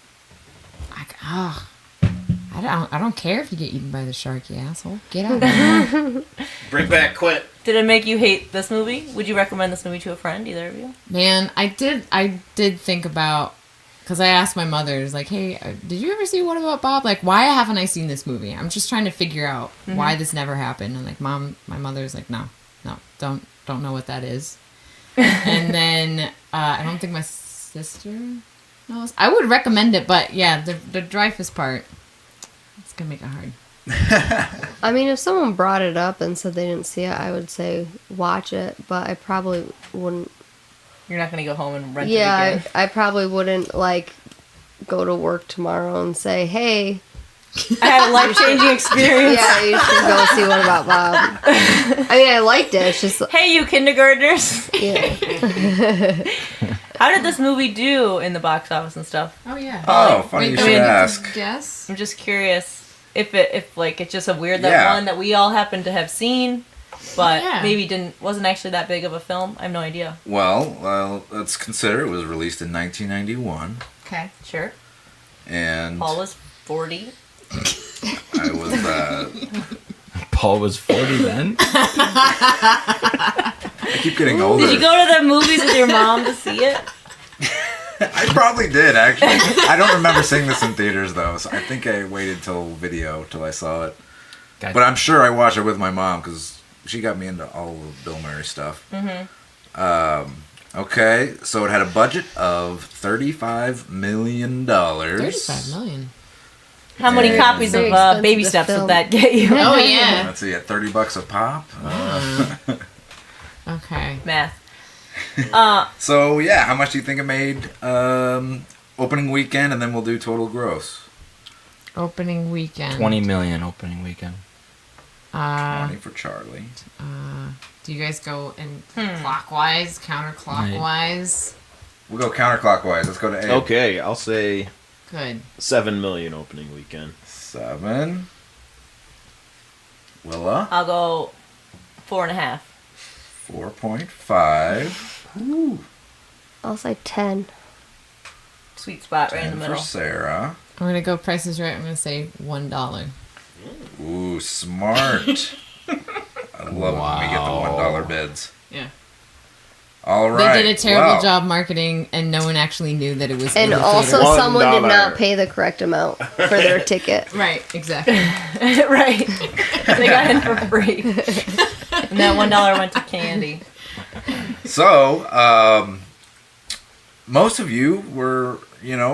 Like, I don't care if you get eaten by the shark, you asshole. Get out of here. Bring back Quint. Did it make you hate this movie? Would you recommend this movie to a friend? Either of you? Man, I did think about, because I asked my mother, it's like, hey, did you ever see What About Bob? Like, why haven't I seen this movie? I'm just trying to figure out why this never happened. And like, my mother's like, no, don't know what that is. And then I don't think my sister knows. I would recommend it, but yeah, the Dreyfus part, it's gonna make it hard. I mean, if someone brought it up and said they didn't see it, I would say watch it, but I probably wouldn't. You're not gonna go home and rent it Yeah, again. I probably wouldn't like go to work tomorrow and say, "Hey, I had a life changing experience. yeah, you should go see What About Bob." I mean, I liked it. It's just, Hey, you kindergartners! yeah. How did this movie do in the box office and stuff? Oh yeah. Oh, funny you should ask. Guess. I'm just curious. if it's just a weird Yeah. one that we all happen to have seen, but Yeah. maybe wasn't actually that big of a film. I have no idea. Well, let's consider it was released in 1991, Okay. Sure. and Paul was 40. I was Paul was 40 then. I keep getting older. Did you go to the movies with your mom to see it? I probably did, actually. I don't remember seeing this in theaters, though, so I think I waited till I saw it. Gotcha. But I'm sure I watched it with my mom, because she got me into all of Bill Murray stuff. Okay, so it had a budget of $35 million. 35 million. How many Yeah. copies Very of expensive Baby to Steps film. would that get you? Oh, yeah. Let's see, at $30 a pop. Okay. Math. So, yeah, how much do you think it made opening weekend, and then we'll do total gross? Opening weekend. 20 million opening weekend. 20 for Charlie. Do you guys go in clockwise, counterclockwise? We'll go counterclockwise. Let's go to A. Okay, I'll say Good. 7 million opening weekend. 7. Willa. I'll go 4.5. 4.5. I'll say 10. Sweet spot right in 10 the for middle. Sarah. I'm going to go Price is Right. I'm going to say $1. Ooh, smart. I love it when we get the $1 bids. Yeah. All right. They did a terrible well, job marketing, and no one actually knew that it was And in the also, theater. someone did $1. not pay the correct amount for their ticket. Right, exactly. Right. They got in for free. And that $1 went to candy. So, most of you were,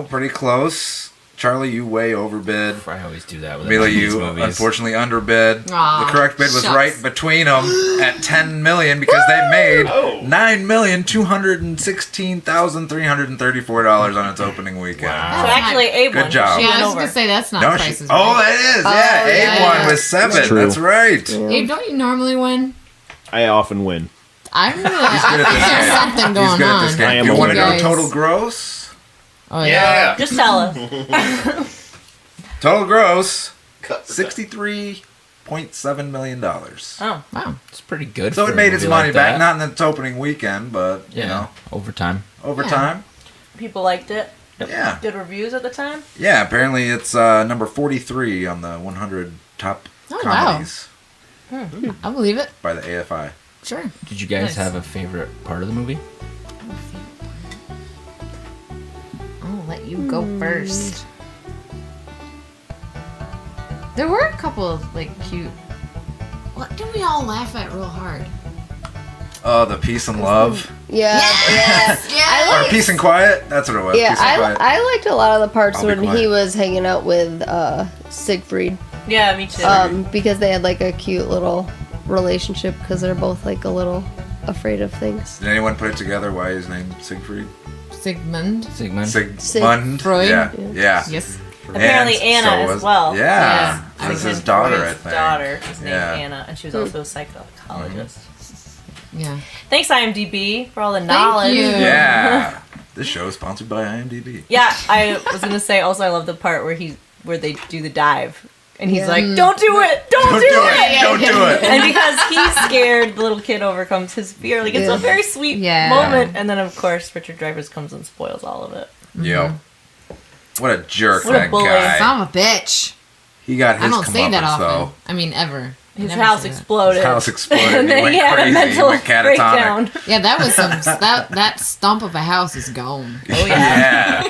pretty close. Charlie, you way overbid. I always do that with Amelia, these you movies. unfortunately underbid. Aw, The correct bid was shucks. right between them at $10 million because they made $9,216,334 on its opening weekend. So actually, Abe Good won. job. She Yeah, went I was over. going to say that's not No, Price is oh, Right. that is. Yeah, Abe yeah, won yeah. with 7. That's true. That's right. Abe, don't you normally win? I often win. I good at think this there's game. something He's going good at on. this I game. am You a want to winner. go total gross? Oh, yeah. Just tell us. Total gross, $63.7 million. Oh. Wow. It's pretty good. So for it a made its movie money like back, that. not in its opening weekend, but, Overtime. over Yeah. time. People liked it. Yeah. Good reviews at the time. Yeah, apparently it's number 43 on the 100 top Oh, comedies I believe it. by the AFI. Sure. Did you guys Nice. have a favorite part of the movie? I'll let you go first. There were a couple of cute. What did we all laugh at real hard? Oh, the peace and love. Yeah. Yes. Or peace and quiet. That's what it was. Yeah, peace and quiet. I liked a lot of the parts I'll be when quiet. he was hanging out with Siegfried. Yeah, me too. Because they had a cute little relationship because they're both a little afraid of things. Did anyone put it together why his name Siegfried? Sigmund. Sigmund? Sigmund. Freud. Yeah. Yeah. Yes. Apparently And Anna so as was- well. Yeah. I That's think his daughter, I Freud's think. daughter is named Yeah. Anna, and she was also a psychologist. Yeah. Thanks, IMDb, for all the knowledge. you. Yeah. This show is sponsored by IMDb. Yeah, I was gonna say also I love the part where they do the dive, and he's Yeah. like, "Don't do it! Don't do it!" Don't do it. And because he's scared, the little kid overcomes his fear. It's Yeah. a very sweet Yeah. moment. And then, of course, Richard Dreyfus comes and spoils all of it. Yo. What a jerk What a that bully. guy. Son of a bitch. He got his I don't say that comeuppance, often. though. I mean, ever. I His never house say that. exploded. His house exploded. And He then went he had crazy. a mental He went catatonic. breakdown. Yeah, that was some. that stump of a house is gone. Oh, yeah. Yeah.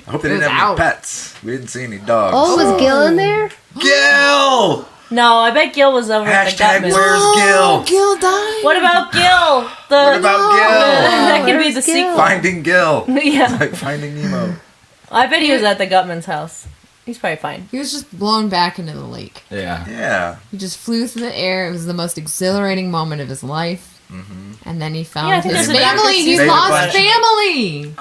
I hope they It didn't was have out. any pets. We didn't see any dogs. Oh, was Gil in there? Gil! No, I bet Gil was over at the Hashtag Gutman. where's Gil? Gil died. What about Gil? What about that could be Where's the Gil? sequel. Finding Gil? Yeah. Like Finding Nemo. I bet he was at the Gutman's house. He's probably fine. He was just blown back into the lake. Yeah. Yeah. He just flew through the air. It was the most exhilarating moment of his life. And then he Yeah, I found think his there's a family. darker He season. lost family.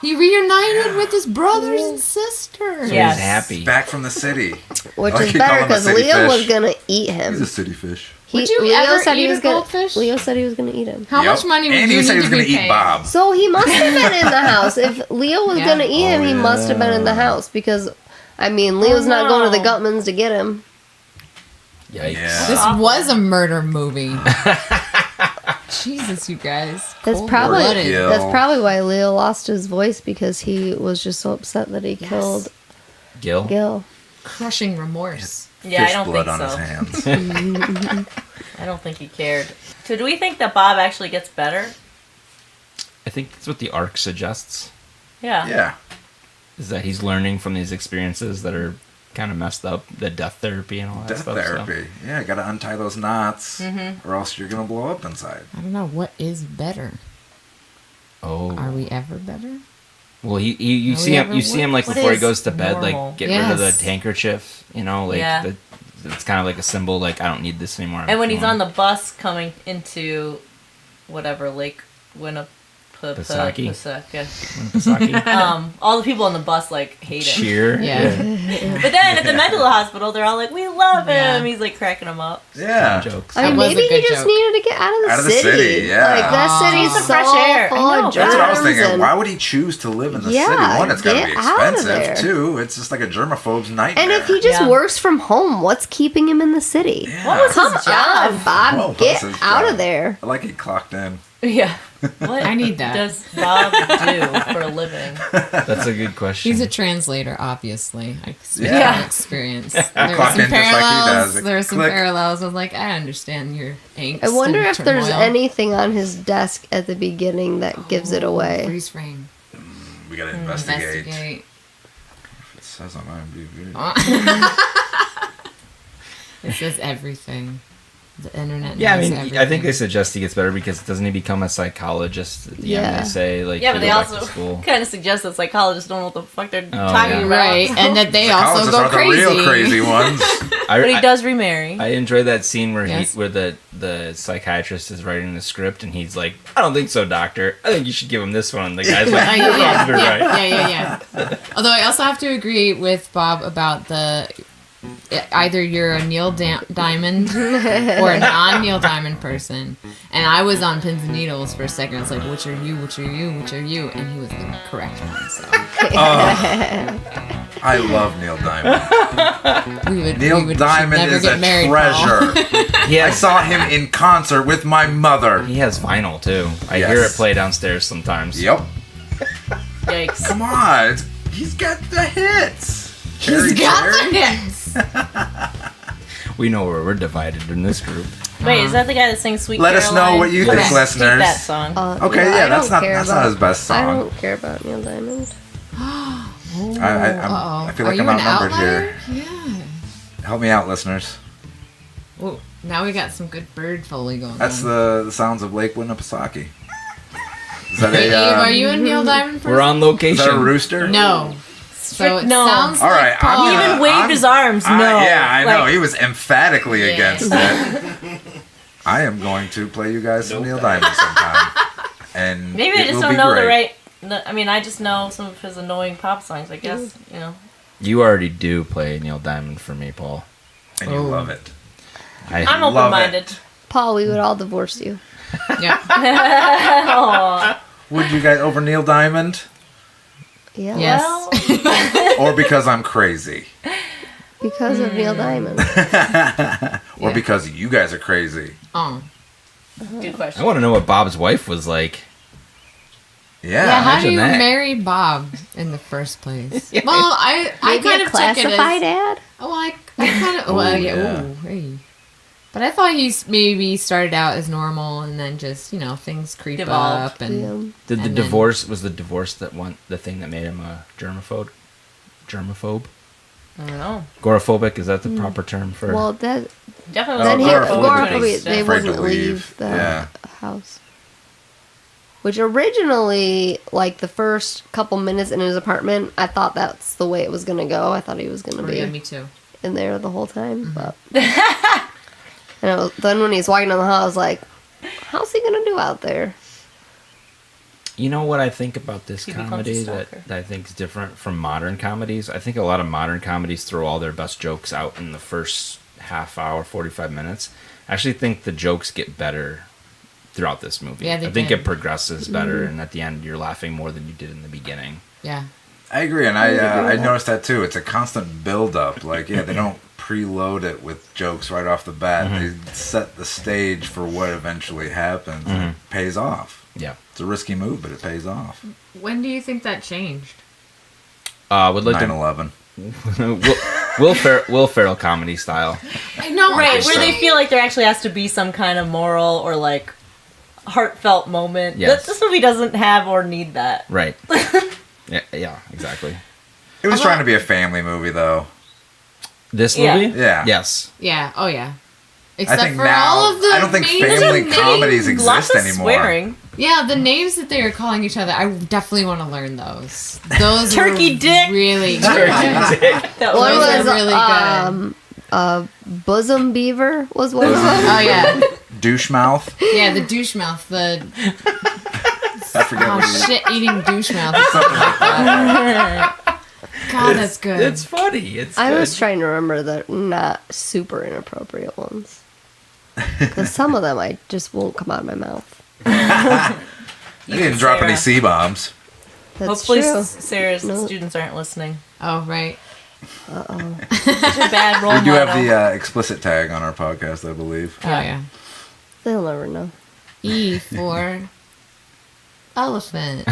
He reunited with his brothers and sisters. So Yes. he's happy. Back from the city. Which Like is you call better him a because city Leo fish. was gonna eat him. He's a city fish. Would you ever eat a goldfish? Leo said he was gonna eat him. How Yep. much money would And you he said he need was to going be to eat paid? Bob. So he must have been in the house. If Leo was Yeah. gonna eat him, Oh, he must have been in the yeah. house because I mean, Leo's not going to the no. Gutmans to get him. Yikes. Yeah. This was a murder movie. Jesus, you guys. That's probably Cold-blooded. Gil. that's probably why Leo lost his voice, because he was just so upset that he killed Gil? Gil. Crushing remorse. Yeah, I Fish don't blood think on so. his hands. I don't think he cared. So do we think that Bob actually gets better? I think that's what the arc suggests. Yeah. Yeah. Is that he's learning from these experiences that are kind of messed up, the death therapy and all that Death stuff. therapy. Yeah, gotta untie those knots, or else you're gonna blow up inside. I don't know. What is better? So. Are Oh. we ever better? Well, you Are see we him. ever You see him like what before he is goes to bed, normal? like get rid of the Yes. handkerchief. You know, like Yeah. it's kind of like a symbol. Like I don't need this anymore. And when he's on the bus coming into whatever Lake Pisaki. Pisaki. All the people on the bus like hate him. cheer. Yeah. But then at the mental hospital, they're all like, "We love him." Yeah. He's like cracking them up. Yeah. Jokes. I mean, That was a maybe he good just joke. needed to get out Out of of the the city. city, yeah. Like, that city's Some so fresh air. full I know, of That's what I was germs thinking. and- Why would he choose to live in the Yeah, city? One, it's gotta be get out of expensive. there. Two, it's just like a germaphobe's nightmare. And if he just Yeah. works from home, what's keeping him in the city? Yeah. What was Come his job? on, Bob, What was get his out job? of there. I like he clocked in. Yeah. What I need that. does Bob do for a living? That's a good question. He's a translator, obviously. I speak Yeah. from experience. There were Clocked some in just like he parallels. does. There were some Click. parallels. I was like, I understand your angst. I wonder and if there's turmoil. anything on his desk at the beginning that gives it away. Freeze frame. We gotta investigate. Investigate. It says on IMDb. It says everything. The internet. Yeah, I knows mean, I think everything. they suggest he gets better because doesn't he become a psychologist at the Yeah. end? They say like Yeah, to but they go back to also school. kind of suggest that psychologists don't know what the fuck they're Oh, talking yeah. about. Right, and that they also Psychologists go are crazy. the real crazy ones. But he I, does remarry. I enjoy that scene where Yes. where the psychiatrist is writing the script and he's like, I don't think so, doctor. I think you should give him this one. And the guy's like, Oh, you're probably right. yeah. Although I also have to agree with Bob about either you're a Neil Diamond or a non-Neil Diamond person. And I was on pins and needles for a second. I was like, which are you? Which are you? Which are you? And he was the correct one. So I love Neil Diamond. we Neil should Diamond never is get a married, Paul. treasure. He I has, saw him in concert with my mother. he has vinyl too. I Yes. hear it play downstairs sometimes. Yep. Yikes. Come on. He's got the hits. Cherry He's got Cherry? the hits. We know where we're divided in this group. Wait, is that the guy that sings "Sweet Let us know Caroline"? what you Okay. think, Keep listeners. that song. Okay, no, yeah, I that's don't not care not his best I song. don't care about Neil Diamond. I feel Are like you I'm an outnumbered outlier? here. Yeah. Help me out, listeners. Well, now we got some good bird foley going That's on. the sounds of Lake Winnipesaukee. Is that Hey, a Abe, are you a Neil Diamond person? We're on is that a location. rooster? No. So it no. sounds All right, like Paul. I'm He even waved his arms. No. Yeah, I know. Like, He was emphatically Yeah. against it. I am going to play you guys some Neil Diamond sometime. And maybe I it just will don't be know the great. right. I mean, I just know some of his annoying pop songs. I guess you know. You already do play Neil Diamond for me, Paul. And you Oh. love it. I'm love open-minded. Paul, we would all divorce you. Yeah. Aw. Would you guys over Neil Diamond? Yeah. Yes. Well, Or because I'm crazy? Because of Neil Diamond. Or Yeah. because you guys are crazy? Oh. good I question. want to know what Bob's wife was like. Yeah. Yeah, how do imagine you that. marry Bob in the first place? Well, I Maybe kind a of took it classified as... ad? Oh, I kind of... Well, yeah. yeah. Ooh, hey. But I thought he's maybe started out as normal and then just, things creep Devolved. up. And Yeah. Did the And then- divorce was the divorce that the thing that made him a germaphobe? Germaphobe? I don't know. Agoraphobic, is that the proper term for? Well, that Definitely. then he agoraphobic. agoraphobic, they Afraid to wouldn't leave. leave the Yeah. house. Which originally, like the first couple minutes in his apartment, I thought that's the way it was gonna go. I thought he was gonna Oh, be yeah, me too. in there the whole time, but and then when he's walking down the hall, I was like, "How's he gonna do out there?" You know what I think about this He becomes a comedy stalker. that I think is different from modern comedies? I think a lot of modern comedies throw all their best jokes out in the first half hour, 45 minutes. I actually think the jokes get better throughout this movie. Yeah, they I think can. it progresses better, and at the end, you're laughing more than you did in the beginning. Yeah. I agree, and I noticed that too. It's a constant build-up. Like, yeah, they don't preload it with jokes right off the bat. They set the stage for what eventually happens, and it pays off. Yeah. It's a risky move, but it pays off. When do you think that changed? Would like 9/11. Will Ferrell comedy style. I know, Right, where they feel like there actually has to be some kind of moral or like heartfelt moment. Yes. This movie doesn't have or need that. Right. Yeah, exactly. It was trying to be a family movie, though. This Yeah. movie? Yeah. Yes. Yeah. Oh yeah. I Except think for now, all of the I don't think main- family comedies Lots exist of anymore. swearing. Yeah, the names that they were calling each other, I definitely want to learn those. Those Turkey were dick. really good. That One Those was are really good. Bosom Beaver was one of them. Oh yeah, Douche mouth. yeah, the douche mouth, the I forget what he shit-eating douche mouth. something like that. God, that's good. It's funny. It's I good. was trying to remember the not super inappropriate ones. Because some of them I just won't come out of my mouth. They didn't drop any Sarah. C-bombs. That's Hopefully true. Sarah's No. students aren't listening. Oh right. Such a bad role We do have model. the explicit tag on our podcast, I believe. Oh yeah. They'll never know. E for elephant.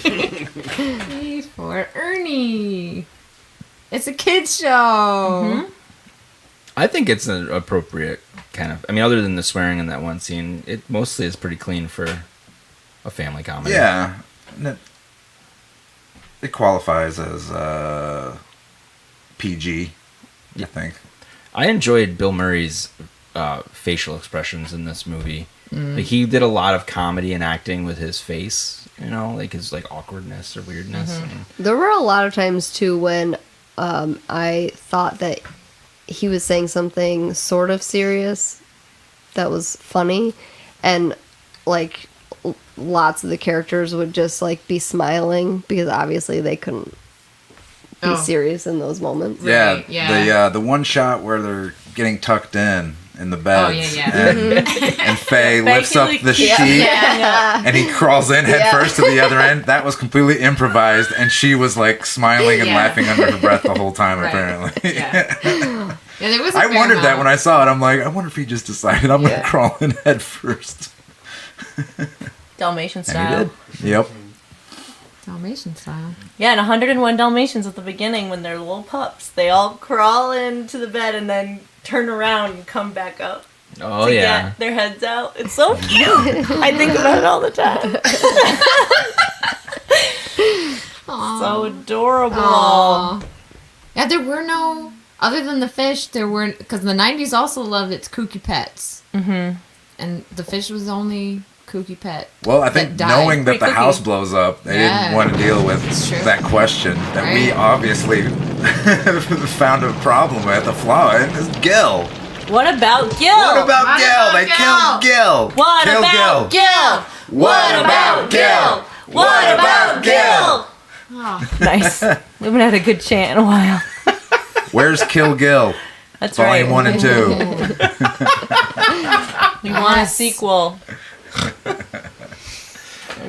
E for Ernie. It's a kids show. I think it's an appropriate kind of. I mean, other than the swearing in that one scene, it mostly is pretty clean for a family comedy. Yeah. And it qualifies as PG, I think. I enjoyed Bill Murray's facial expressions in this movie. Like, he did a lot of comedy and acting with his face, you know, like his like awkwardness or weirdness. And, There were a lot of times too when I thought that he was saying something sort of serious that was funny, and like lots of the characters would just like be smiling because obviously they couldn't be Oh. serious in those moments. Right, yeah. The one shot where they're getting tucked in the beds. Oh, yeah. And Faye lifts up the sheet Yeah. and he crawls in head Yeah. first to the other end. That was completely improvised, and she was like smiling and Yeah. laughing under her breath the whole time. Right. Apparently, Yeah. Yeah, there was a I fair wondered that amount. when I saw it. I'm like, I wonder if he just decided I'm Yeah. gonna crawl in head first. Dalmatian And he style. did. Yep. Dalmatian style. Yeah, and 101 Dalmatians at the beginning when they're little pups. They all crawl into the bed and then turn around and come back up oh to yeah, get their heads out. It's so cute. I think about it all the time. So adorable. Aw. Yeah, there were no, other than the fish, there weren't, because the 90s also loved its kooky pets. Mm-hmm. And the fish was the only kooky pet. Well, I think that died. knowing that the Pretty house cookie. blows up, they Yeah. didn't want to deal with It's true. that question that we Right. obviously found a problem with, a flaw in, is Gill. What about Gill? What about What Gill? about They Gill? killed Gill. What Kill about Gill? What about Gill? What about Gill? Oh, Nice. We haven't had a good chant in a while. Where's Kill Gill? That's Volume right. 1 and 2. We want a Yes. sequel. Oh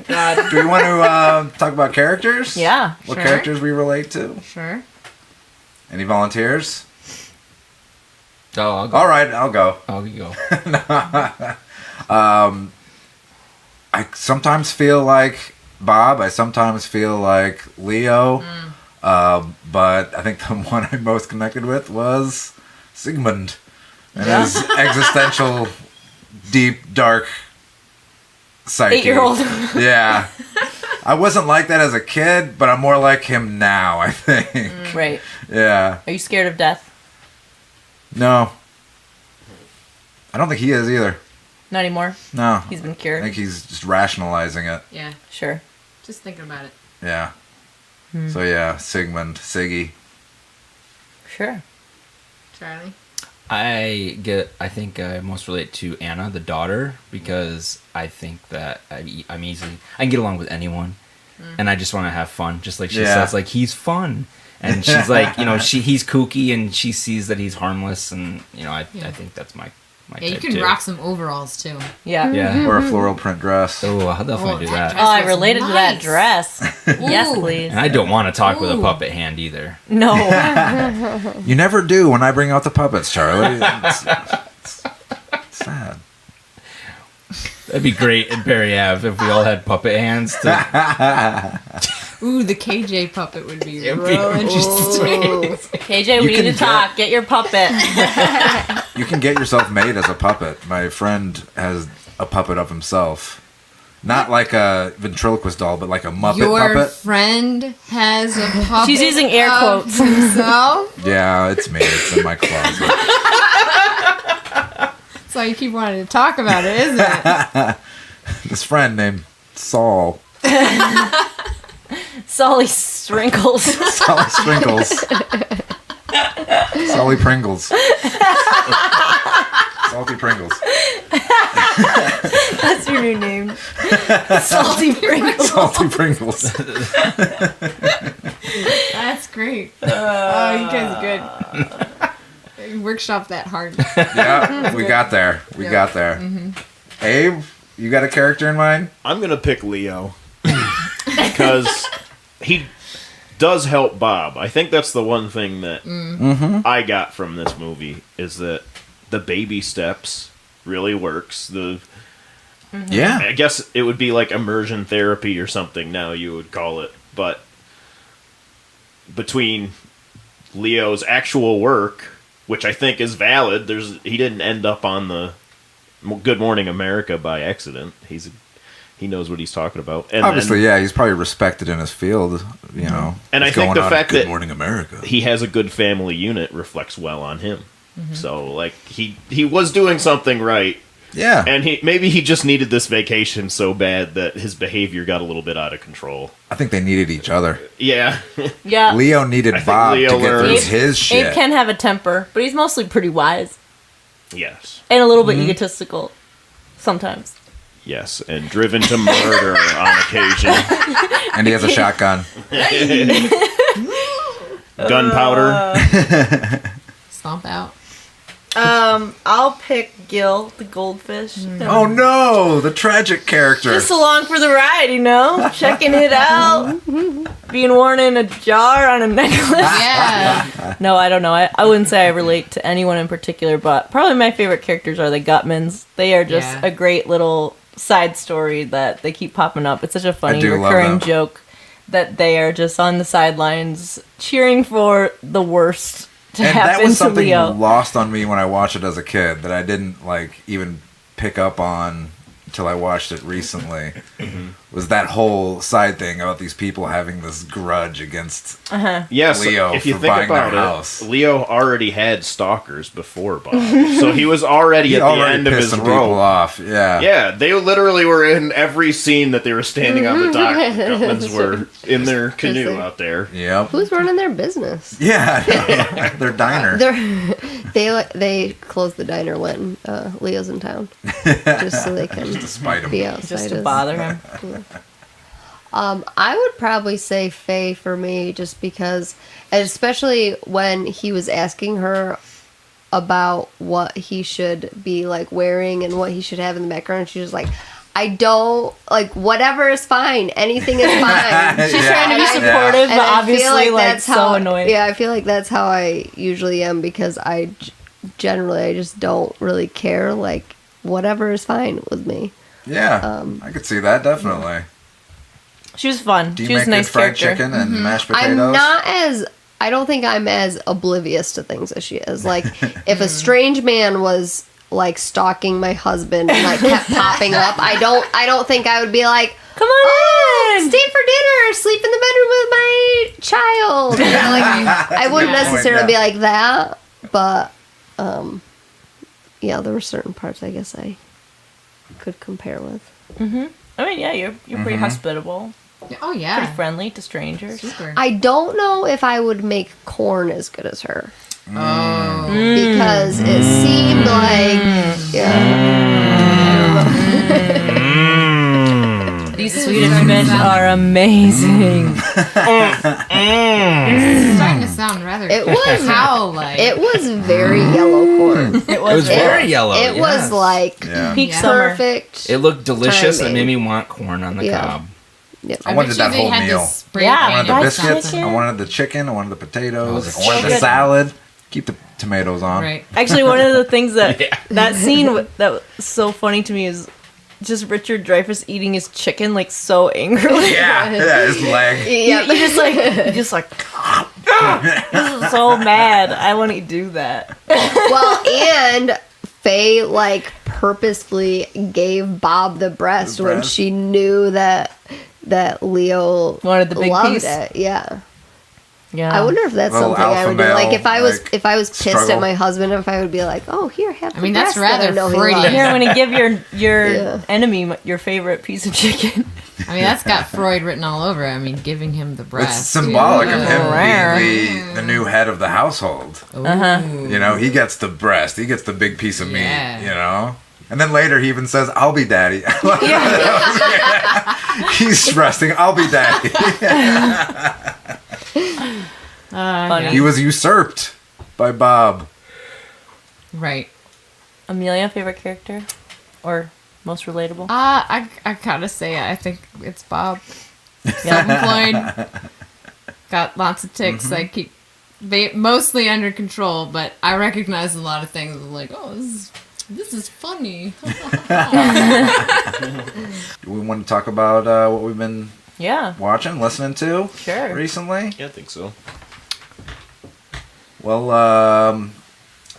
God. Do we want to talk about characters? Yeah. What Sure. characters we relate to? sure. Any volunteers? oh, I'll go. All right, I'll go. I'll go. I sometimes feel like Bob. I sometimes feel like Leo. But I think the one I most connected with was Sigmund and his existential, deep, dark psyche. 8-year-old. Yeah. I wasn't like that as a kid, but I'm more like him now, I think. Right. Yeah. Are you scared of death? No. I don't think he is either. Not anymore. No. He's been I cured. think he's just rationalizing it. Yeah, Sure. just thinking about it. Yeah. So yeah, Sigmund, Siggy. Sure. Charlie? I think I most relate to Anna, the daughter, because I think that I'm easy. I can get along with anyone, and I just want to have fun. Just like she Yeah. says, like he's fun, and she's like, you know, he's kooky, and she sees that he's harmless, and you know, I think that's my My Yeah, you type can too. rock some overalls too. Yeah. Yeah. Or a floral print dress. Oh, I'll definitely Oh, do that that. dress- Oh, I was related to that nice. dress. Yes, Ooh. please. And I don't want to talk with a Ooh. puppet hand either. No. You never do when I bring out the puppets, Charlie. It's sad. That'd be great in Perry Ave if we all had puppet hands. To... Ooh, the KJ puppet would be It'd be- real interesting. KJ, we You need to can talk. Get your puppet. You can get yourself made as a puppet. My friend has a puppet of himself. Not like a ventriloquist doll, but like a Muppet Your puppet. friend has a puppet. She's using air of quotes. himself. Yeah, it's me. It's in my closet. That's why you keep wanting to talk about it, isn't it? This friend named Saul. Sully Sprinkles. Sully Sprinkles. Sully Pringles. Salty Pringles. That's your new name. Salty Pringles. Salty Pringles. That's great. Oh, you guys are good. You workshop that hard. Yeah, we got there. We got there. Abe, you got a character in mind? I'm gonna pick Leo because he does help Bob. I think that's the one thing that I got from this movie is that the baby steps really works. Yeah. I guess it would be like immersion therapy or something now you would call it, but between Leo's actual work, which I think is valid, he didn't end up on the Good Morning America by accident. He knows what he's talking about. And Obviously, yeah, he's probably respected in his field, you know. And I He's think going the on fact Good that Morning America. he has a good family unit reflects well on him. So, like, he was doing something right, Yeah. and maybe he just needed this vacation so bad that his behavior got a little bit out of control. I think they needed each other. Yeah. Yeah. Leo needed I think Bob Leo to get through learns- his shit. Abe can have a temper, but he's mostly pretty wise Yes. and a little bit egotistical sometimes. Yes, and driven to murder on occasion. And he has a shotgun. Gunpowder. Stomp out. I'll pick Gill, the goldfish. Oh no, the tragic character. Just along for the ride, you know? Checking it out. Being worn in a jar on a necklace. Yeah. No, I don't know. I wouldn't say I relate to anyone in particular, but probably my favorite characters are the Gutmans. They are just Yeah. a great little side story that they keep popping up. It's such a funny do love recurring them. joke that they are just on the sidelines cheering for the worst to And happen that was to something Leo. lost on me when I watched it as a kid that I didn't like even pick up on until I watched it recently. Was that whole side thing about these people having this grudge against Yes, Leo if you for think buying about their it, house. Leo already had stalkers before Bob. So he was already he at the already end of pissed his some people rope. off. Yeah. Yeah, they literally were in every scene that they were standing on the dock. The Gutmans were in their canoe out there. Yep. Who's running their business? Yeah. Their diner. They close the diner when Leo's in town, just so they can to spite him. be outside. Just to bother him. I would probably say Faye for me, just because, especially when he was asking her about what he should be like wearing and what he should have in the background. She was like, I don't like whatever is fine. Anything is fine. She's Yeah. trying to be And I- supportive, but And I obviously, feel like like, that's so how, annoying. Yeah, I feel like that's how I usually am, because I generally I just don't really care. Like whatever is fine with me. Yeah. I could see that definitely. She was fun. Do you She was make a nice good fried character. chicken and mashed potatoes? I'm not as. I don't think I'm as oblivious to things as she is. Like if a strange man was like stalking my husband and like kept popping up, I don't think I would be like, Come on in! stay for dinner, sleep in the bedroom with my child. You know, like I wouldn't Yeah. necessarily Yeah. be like that, but yeah, there were certain parts I guess I could compare with. I mean, yeah, you're pretty hospitable, Oh yeah. pretty friendly to strangers. Super. I don't know if I would make corn as good as her, Oh. because it seemed like These Swedish fish are amazing. It's starting to sound rather It was- cow-like. It was very yellow corn. It was very yellow. It yes. was like Yeah. peak Yeah. summer. perfect. It looked delicious. It timing. made me want corn on the Yeah. cob. Yep. I wanted bet that you they whole had meal. this spray Yeah, I paint wanted the fried biscuits. chicken. I wanted the chicken. I wanted the potatoes. Oh, I wanted the chicken. salad. Keep the tomatoes on. Right. Actually, one of the things that Yeah. that scene that was so funny to me is just Richard Dreyfus eating his chicken like so angrily. Yeah, yeah, his leg. Yeah. You just like this is so mad. I want to do that. Well, and Faye like purposefully gave Bob the breast The when breast? she knew that Leo Wanted the big loved piece. it. Yeah. Yeah. I wonder if that's Little something I alpha would do. Like male, if I was pissed struggle. at my husband, if I would be like, "Oh, here, have the I mean, that's breast that I rather know he Freudian. loves." Here, I'm gonna give your Yeah. enemy your favorite piece of chicken. I mean, that's got Freud written all over it. I mean, giving him the breast. It's symbolic of him Rare. being the new head of the household. Ooh. You know, he gets the breast. He gets the big piece of Yeah. meat, you know? And then later he even says, I'll be daddy. He's resting. I'll be daddy. Funny. He was usurped by Bob. Right. Amelia, favorite character or most relatable? I gotta say, I think it's Bob. Self-employed. Got lots of ticks. I keep mostly under control, but I recognize a lot of things. I'm like, oh, this is funny. Do we want to talk about what we've been Yeah, watching, listening to Sure. recently? Yeah, I think so. Well,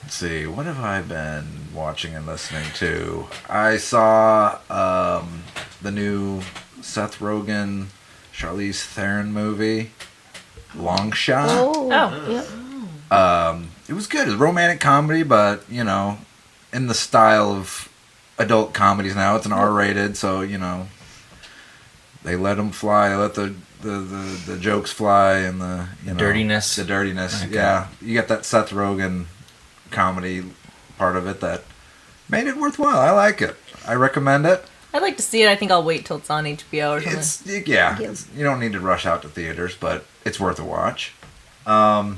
let's see. What have I been watching and listening to? I saw the new Seth Rogen, Charlize Theron movie, Long Shot. Oh, Oh. yeah. It was good. It was a romantic comedy, but, you know, in the style of adult comedies now. It's an R-rated, so, you know, they let them fly. They let the jokes fly and the, you know, Dirtiness. The dirtiness, Okay. yeah. You get that Seth Rogen comedy part of it that made it worthwhile. I like it. I recommend it. I'd like to see it. I think I'll wait till it's on HBO or something. It's Yeah. you don't need to rush out to theaters, but it's worth a watch. I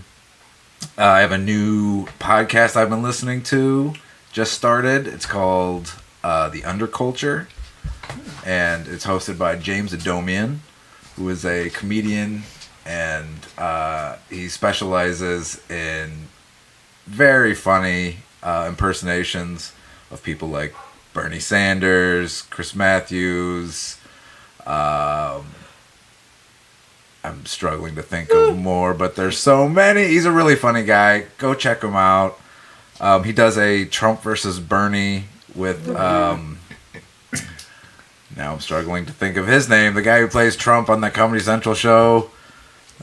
have a new podcast I've been listening to. Just started. It's called The Underculture, and it's hosted by James Adomian, who is a comedian, and he specializes in very funny impersonations of people like Bernie Sanders, Chris Matthews. I'm struggling to think of more, but there's so many. He's a really funny guy. Go check him out. He does a Trump versus Bernie with. Now I'm struggling to think of his name. The guy who plays Trump on that Comedy Central show.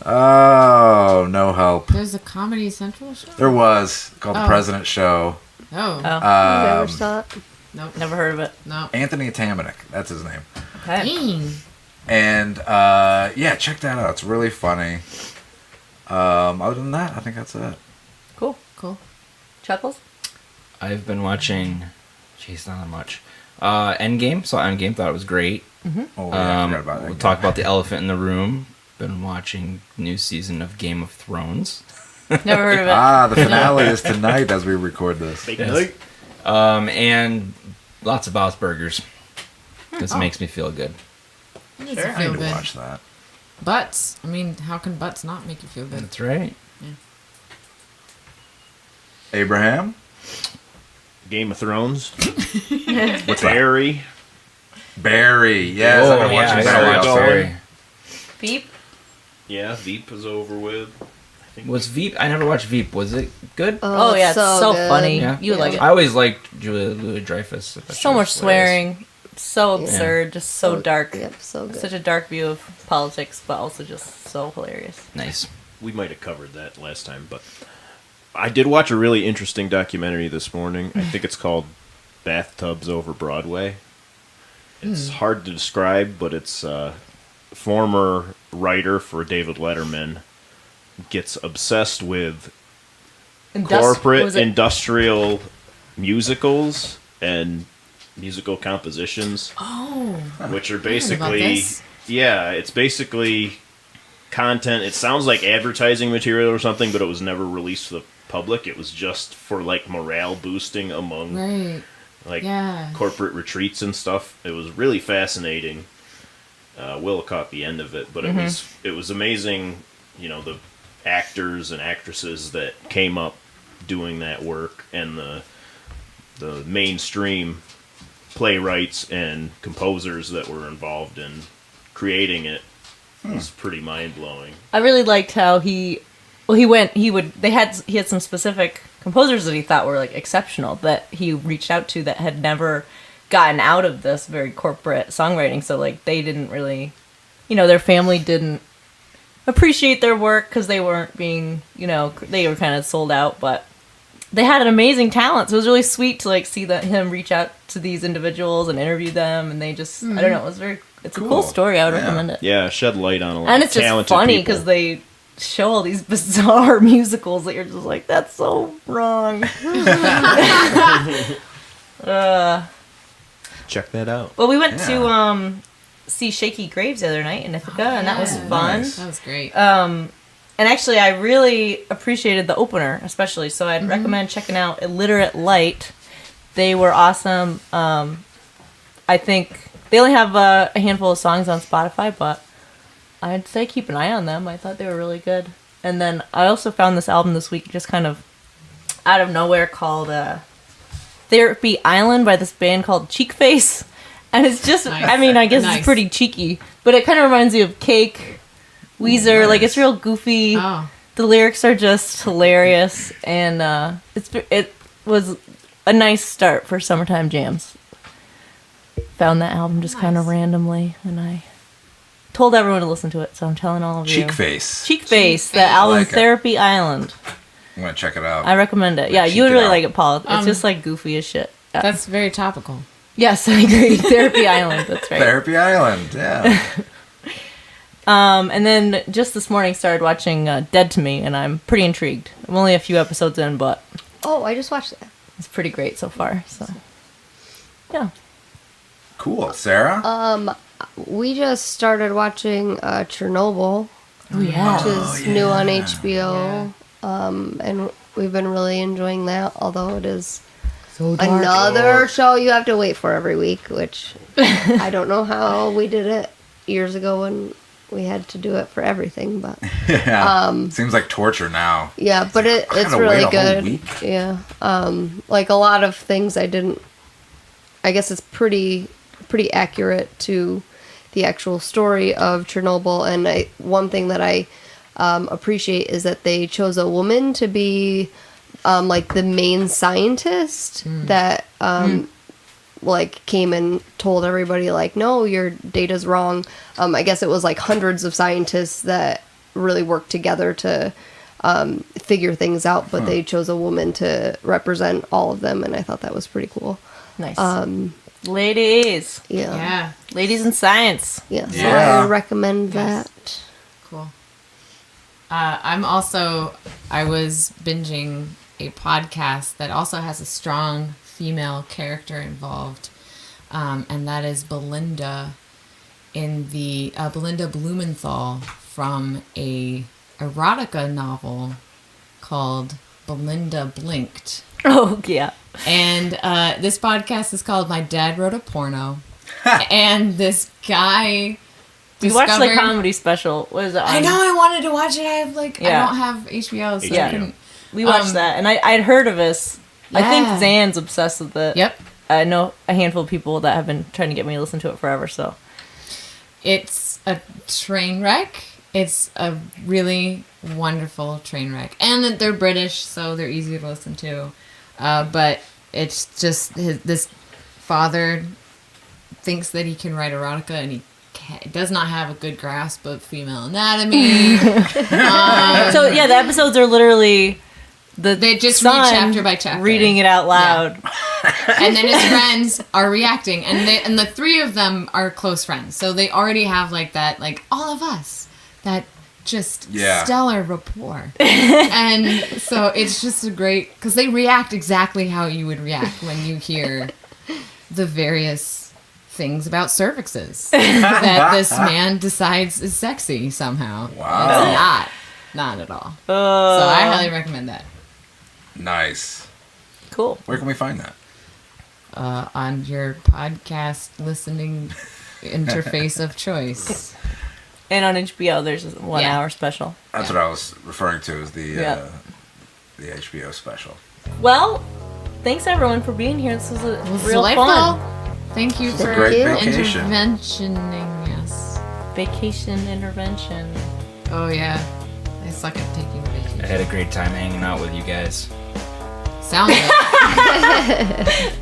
Oh, no help. There's a Comedy Central show? There was called The Oh. President Show. Oh. Never saw it. Nope. Never heard of it. No. Anthony Tamanik, that's his name. Okay. Dang. And yeah, check that out. It's really funny. Other than that, I think that's it. Cool. Cool. Chuckles? I've been watching, jeez, not that much. Endgame, saw Endgame, thought it was great. Oh, yeah, I forgot about that. We'll talk about the elephant in the room. Been watching new season of Game of Thrones. Never heard of it. The finale is tonight as we record this. Big Yes. night. And lots of Bob's Burgers. This makes me feel good. It does Sure. I need feel to good. watch that. Butts. I mean, how can butts not make you feel good? That's right. Abraham? Game of Thrones. With Barry. Barry. Yes, I've been yeah, watching I gotta Barry. watch Going. Barry. Beep? Yeah, Veep is over with. I think Was Veep? I never watched Veep. Was it good? Oh, yeah, it's so good. funny. Yeah. You would like it. I always liked Julia Louis-Dreyfus. I thought she So was much hilarious. swearing. So absurd. Just so dark. Yep, so good. Such a dark view of politics, but also just so hilarious. Nice. we might have covered that last time, but I did watch a really interesting documentary this morning. I think it's called Bathtubs Over Broadway. It's hard to describe, but it's former writer for David Letterman gets obsessed with corporate industrial musicals and musical compositions, Oh. which are heard about basically this. it's basically content. It sounds like advertising material or something, but it was never released to the public. It was just for like morale boosting among Right. like Yeah. corporate retreats and stuff. It was really fascinating. Willa caught the end of it, but it was amazing. You know, the actors and actresses that came up doing that work, and the mainstream playwrights and composers that were involved in creating it. Was pretty mind blowing. I really liked how he had some specific composers that he thought were like exceptional that he reached out to that had never gotten out of this very corporate songwriting. So like they didn't really, their family didn't appreciate their work because they weren't being, they were kind of sold out, but they had an amazing talent. So it was really sweet to like see him reach out to these individuals and interview them, and they just I don't know, it's a cool story. I would recommend it. Yeah, shed light on a lot And of it's just talented funny people. because they show all these bizarre musicals that you're just like, that's so wrong. Check that out. Well, we went to see Shaky Graves the other night in Ithaca, and that was fun. Nice. That was great. And actually, I really appreciated the opener, especially. So I'd recommend checking out Illiterate Light. They were awesome. I think they only have a handful of songs on Spotify, but I'd say keep an eye on them. I thought they were really good. And then I also found this album this week just kind of out of nowhere called Therapy Island by this band called Cheek Face. And it's just, Nice. I mean, I guess Nice. it's pretty cheeky, but it kind of reminds you of Cake, Weezer. Nice. Like, it's real goofy. Oh. The lyrics are just hilarious, and it was a nice start for summertime jams. Found that album just kind of randomly, and I told everyone to listen to it, so I'm telling all of you. Cheek face. Cheek Face, the Face. album I like it. Therapy Island. I'm gonna check it out. I recommend it. Yeah, Check you would it really out. like it, Paul. It's just like goofy as shit. Yeah. That's very topical. Yes, I agree. Therapy Island, that's right. Therapy Island. Yeah. And then just this morning started watching Dead to Me, and I'm pretty intrigued. I'm only a few episodes in, but Oh, I just watched that. it's pretty great so far. So, yeah. Cool. Sarah. We just started watching Chernobyl, Oh yeah. which is new on HBO, and we've been really enjoying that. Although it is another show you have to wait for every week, which I don't know how we did it years ago when we had to do it for everything, but Yeah. Seems like torture now. yeah, but it's Kinda really wait a whole good. week? Yeah, like a lot of things I guess it's pretty accurate to the actual story of Chernobyl, and one thing that I appreciate is that they chose a woman to be like the main scientist that like came and told everybody like, no, your data's wrong. I guess it was like hundreds of scientists that really worked together to figure things out, but they chose a woman to represent all of them, and I thought that was pretty cool. Nice. Ladies. Yeah. Yeah. Ladies in science. Yeah, so Yeah. I recommend that. Cool. I was binging a podcast that also has a strong female character involved, and that is Belinda in the Belinda Blumenthal from a erotica novel called Belinda Blinked. Oh yeah. And this podcast is called My Dad Wrote a Porno. And this guy We watched the discovered- comedy special. What is it? I know I wanted to watch it. I have I Yeah. don't have HBO, so Yeah. I couldn't. We watched that, and I'd heard of this. I think Yeah. Zan's obsessed with it. Yep. I know a handful of people that have been trying to get me to listen to it forever. So It's a train wreck. It's a really wonderful train wreck. And they're British, so they're easy to listen to. But it's just this father thinks that he can write erotica, and he does not have a good grasp of female anatomy. so yeah, the episodes are literally They just read son chapter by chapter. reading it out loud. And then his friends are reacting, and the three of them are close friends, so they already have like that, like all of us, that just stellar rapport. And so it's just a great, because they react exactly how you would react when you hear the various things about cervixes that this man decides is sexy somehow. Wow. It's not at all. So I highly recommend that. Nice. Cool. Where can we find that? On your podcast listening interface of choice. And on HBO, there's a 1 hour special. That's what I was referring to as the HBO special. Well, thanks everyone for being here. This was It was real delightful. fun. Thank you It's a for great vacation. interventioning us. Vacation intervention. Oh yeah, I suck at taking I vacation. had a great time hanging out with you guys. Sounds good.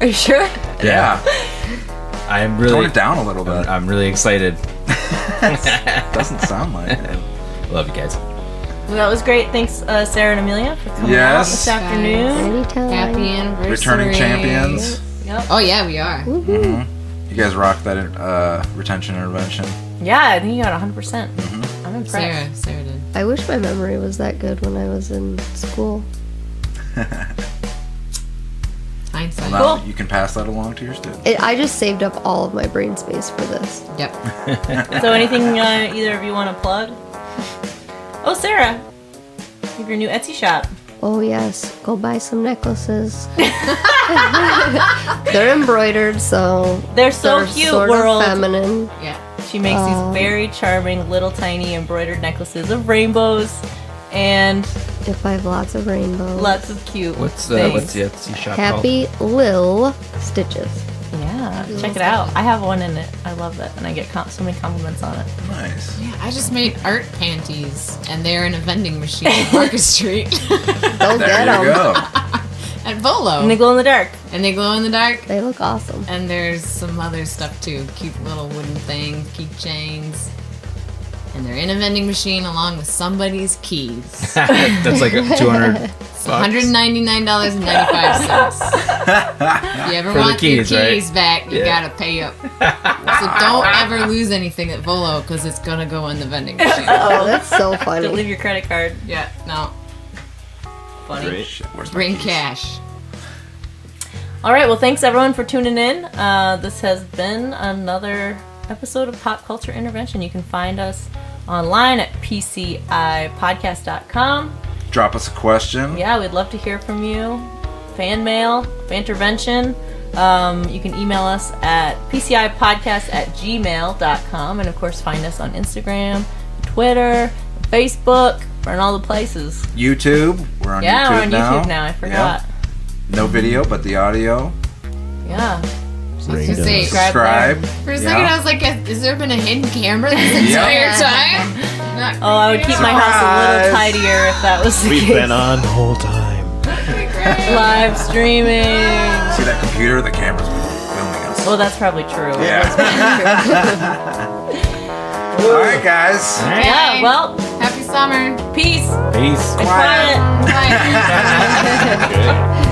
Are you sure? Yeah. I'm Tone really, it down a little bit. I'm really excited. Doesn't sound like it. Love you guys. Well, that was great. Thanks, Sarah and Amelia, for coming out Yes. this afternoon. Anytime. Happy anniversary. Returning champions. Yep. Oh yeah, we are. You guys rocked that retention intervention. Yeah, I think you got 100%. I'm impressed. Sarah did. I wish my memory was that good when I was in school. Hindsight. Well, now Cool. you can pass that along to your students. I just saved up all of my brain space for this. Yep. So anything either of you want to plug? Oh, Sarah, you have your new Etsy shop. Oh yes, go buy some necklaces. They're embroidered, so They're so they're cute, sort world. of feminine. Yeah. She makes these very charming little tiny embroidered necklaces of rainbows and If I have lots of rainbows. lots of cute What's things. the Etsy shop Happy Lil Stitches. Yeah, check it out. I have one in it. I love it, and I get so many compliments on it. Nice. Yeah, I just made art panties, and they're in a vending machine on Market Street Go There get you 'em. go. at Volo. And they glow in the dark. And they glow in the dark. They look awesome. And there's some other stuff too. Cute little wooden things, keychains. And they're in a vending machine along with somebody's keys. That's like $200. It's $199.95. If you ever For the want your keys, right? keys back, you gotta pay up. So don't ever lose anything at Volo because it's gonna go in the vending machine. Oh, that's so Don't funny. leave your credit card. Yeah, no. Funny. Great. Shit, where's my Bring keys? cash. All right. Well, thanks everyone for tuning in. This has been another episode of Pop Culture Intervention. You can find us online at PCIpodcast.com. Drop us a question. Yeah, we'd love to hear from you. Fan mail, fantervention. You can email us at PCIpodcast@gmail.com. And of course, find us on Instagram, Twitter, Facebook. We're in all the places. YouTube. We're on Yeah, YouTube we're on now. YouTube now. I forgot. No video, but the audio. Yeah. I was gonna say, Subscribe. for a second, I was like, has there been a hidden camera this entire time? Oh, I would keep my house a little tidier if that was the We've case. been on the whole time. Live streaming. See that computer? The camera's been filming us. Well, that's probably true. Yeah. All right, guys. Yeah, well, Happy summer. peace Peace. and quiet. Bye. Good.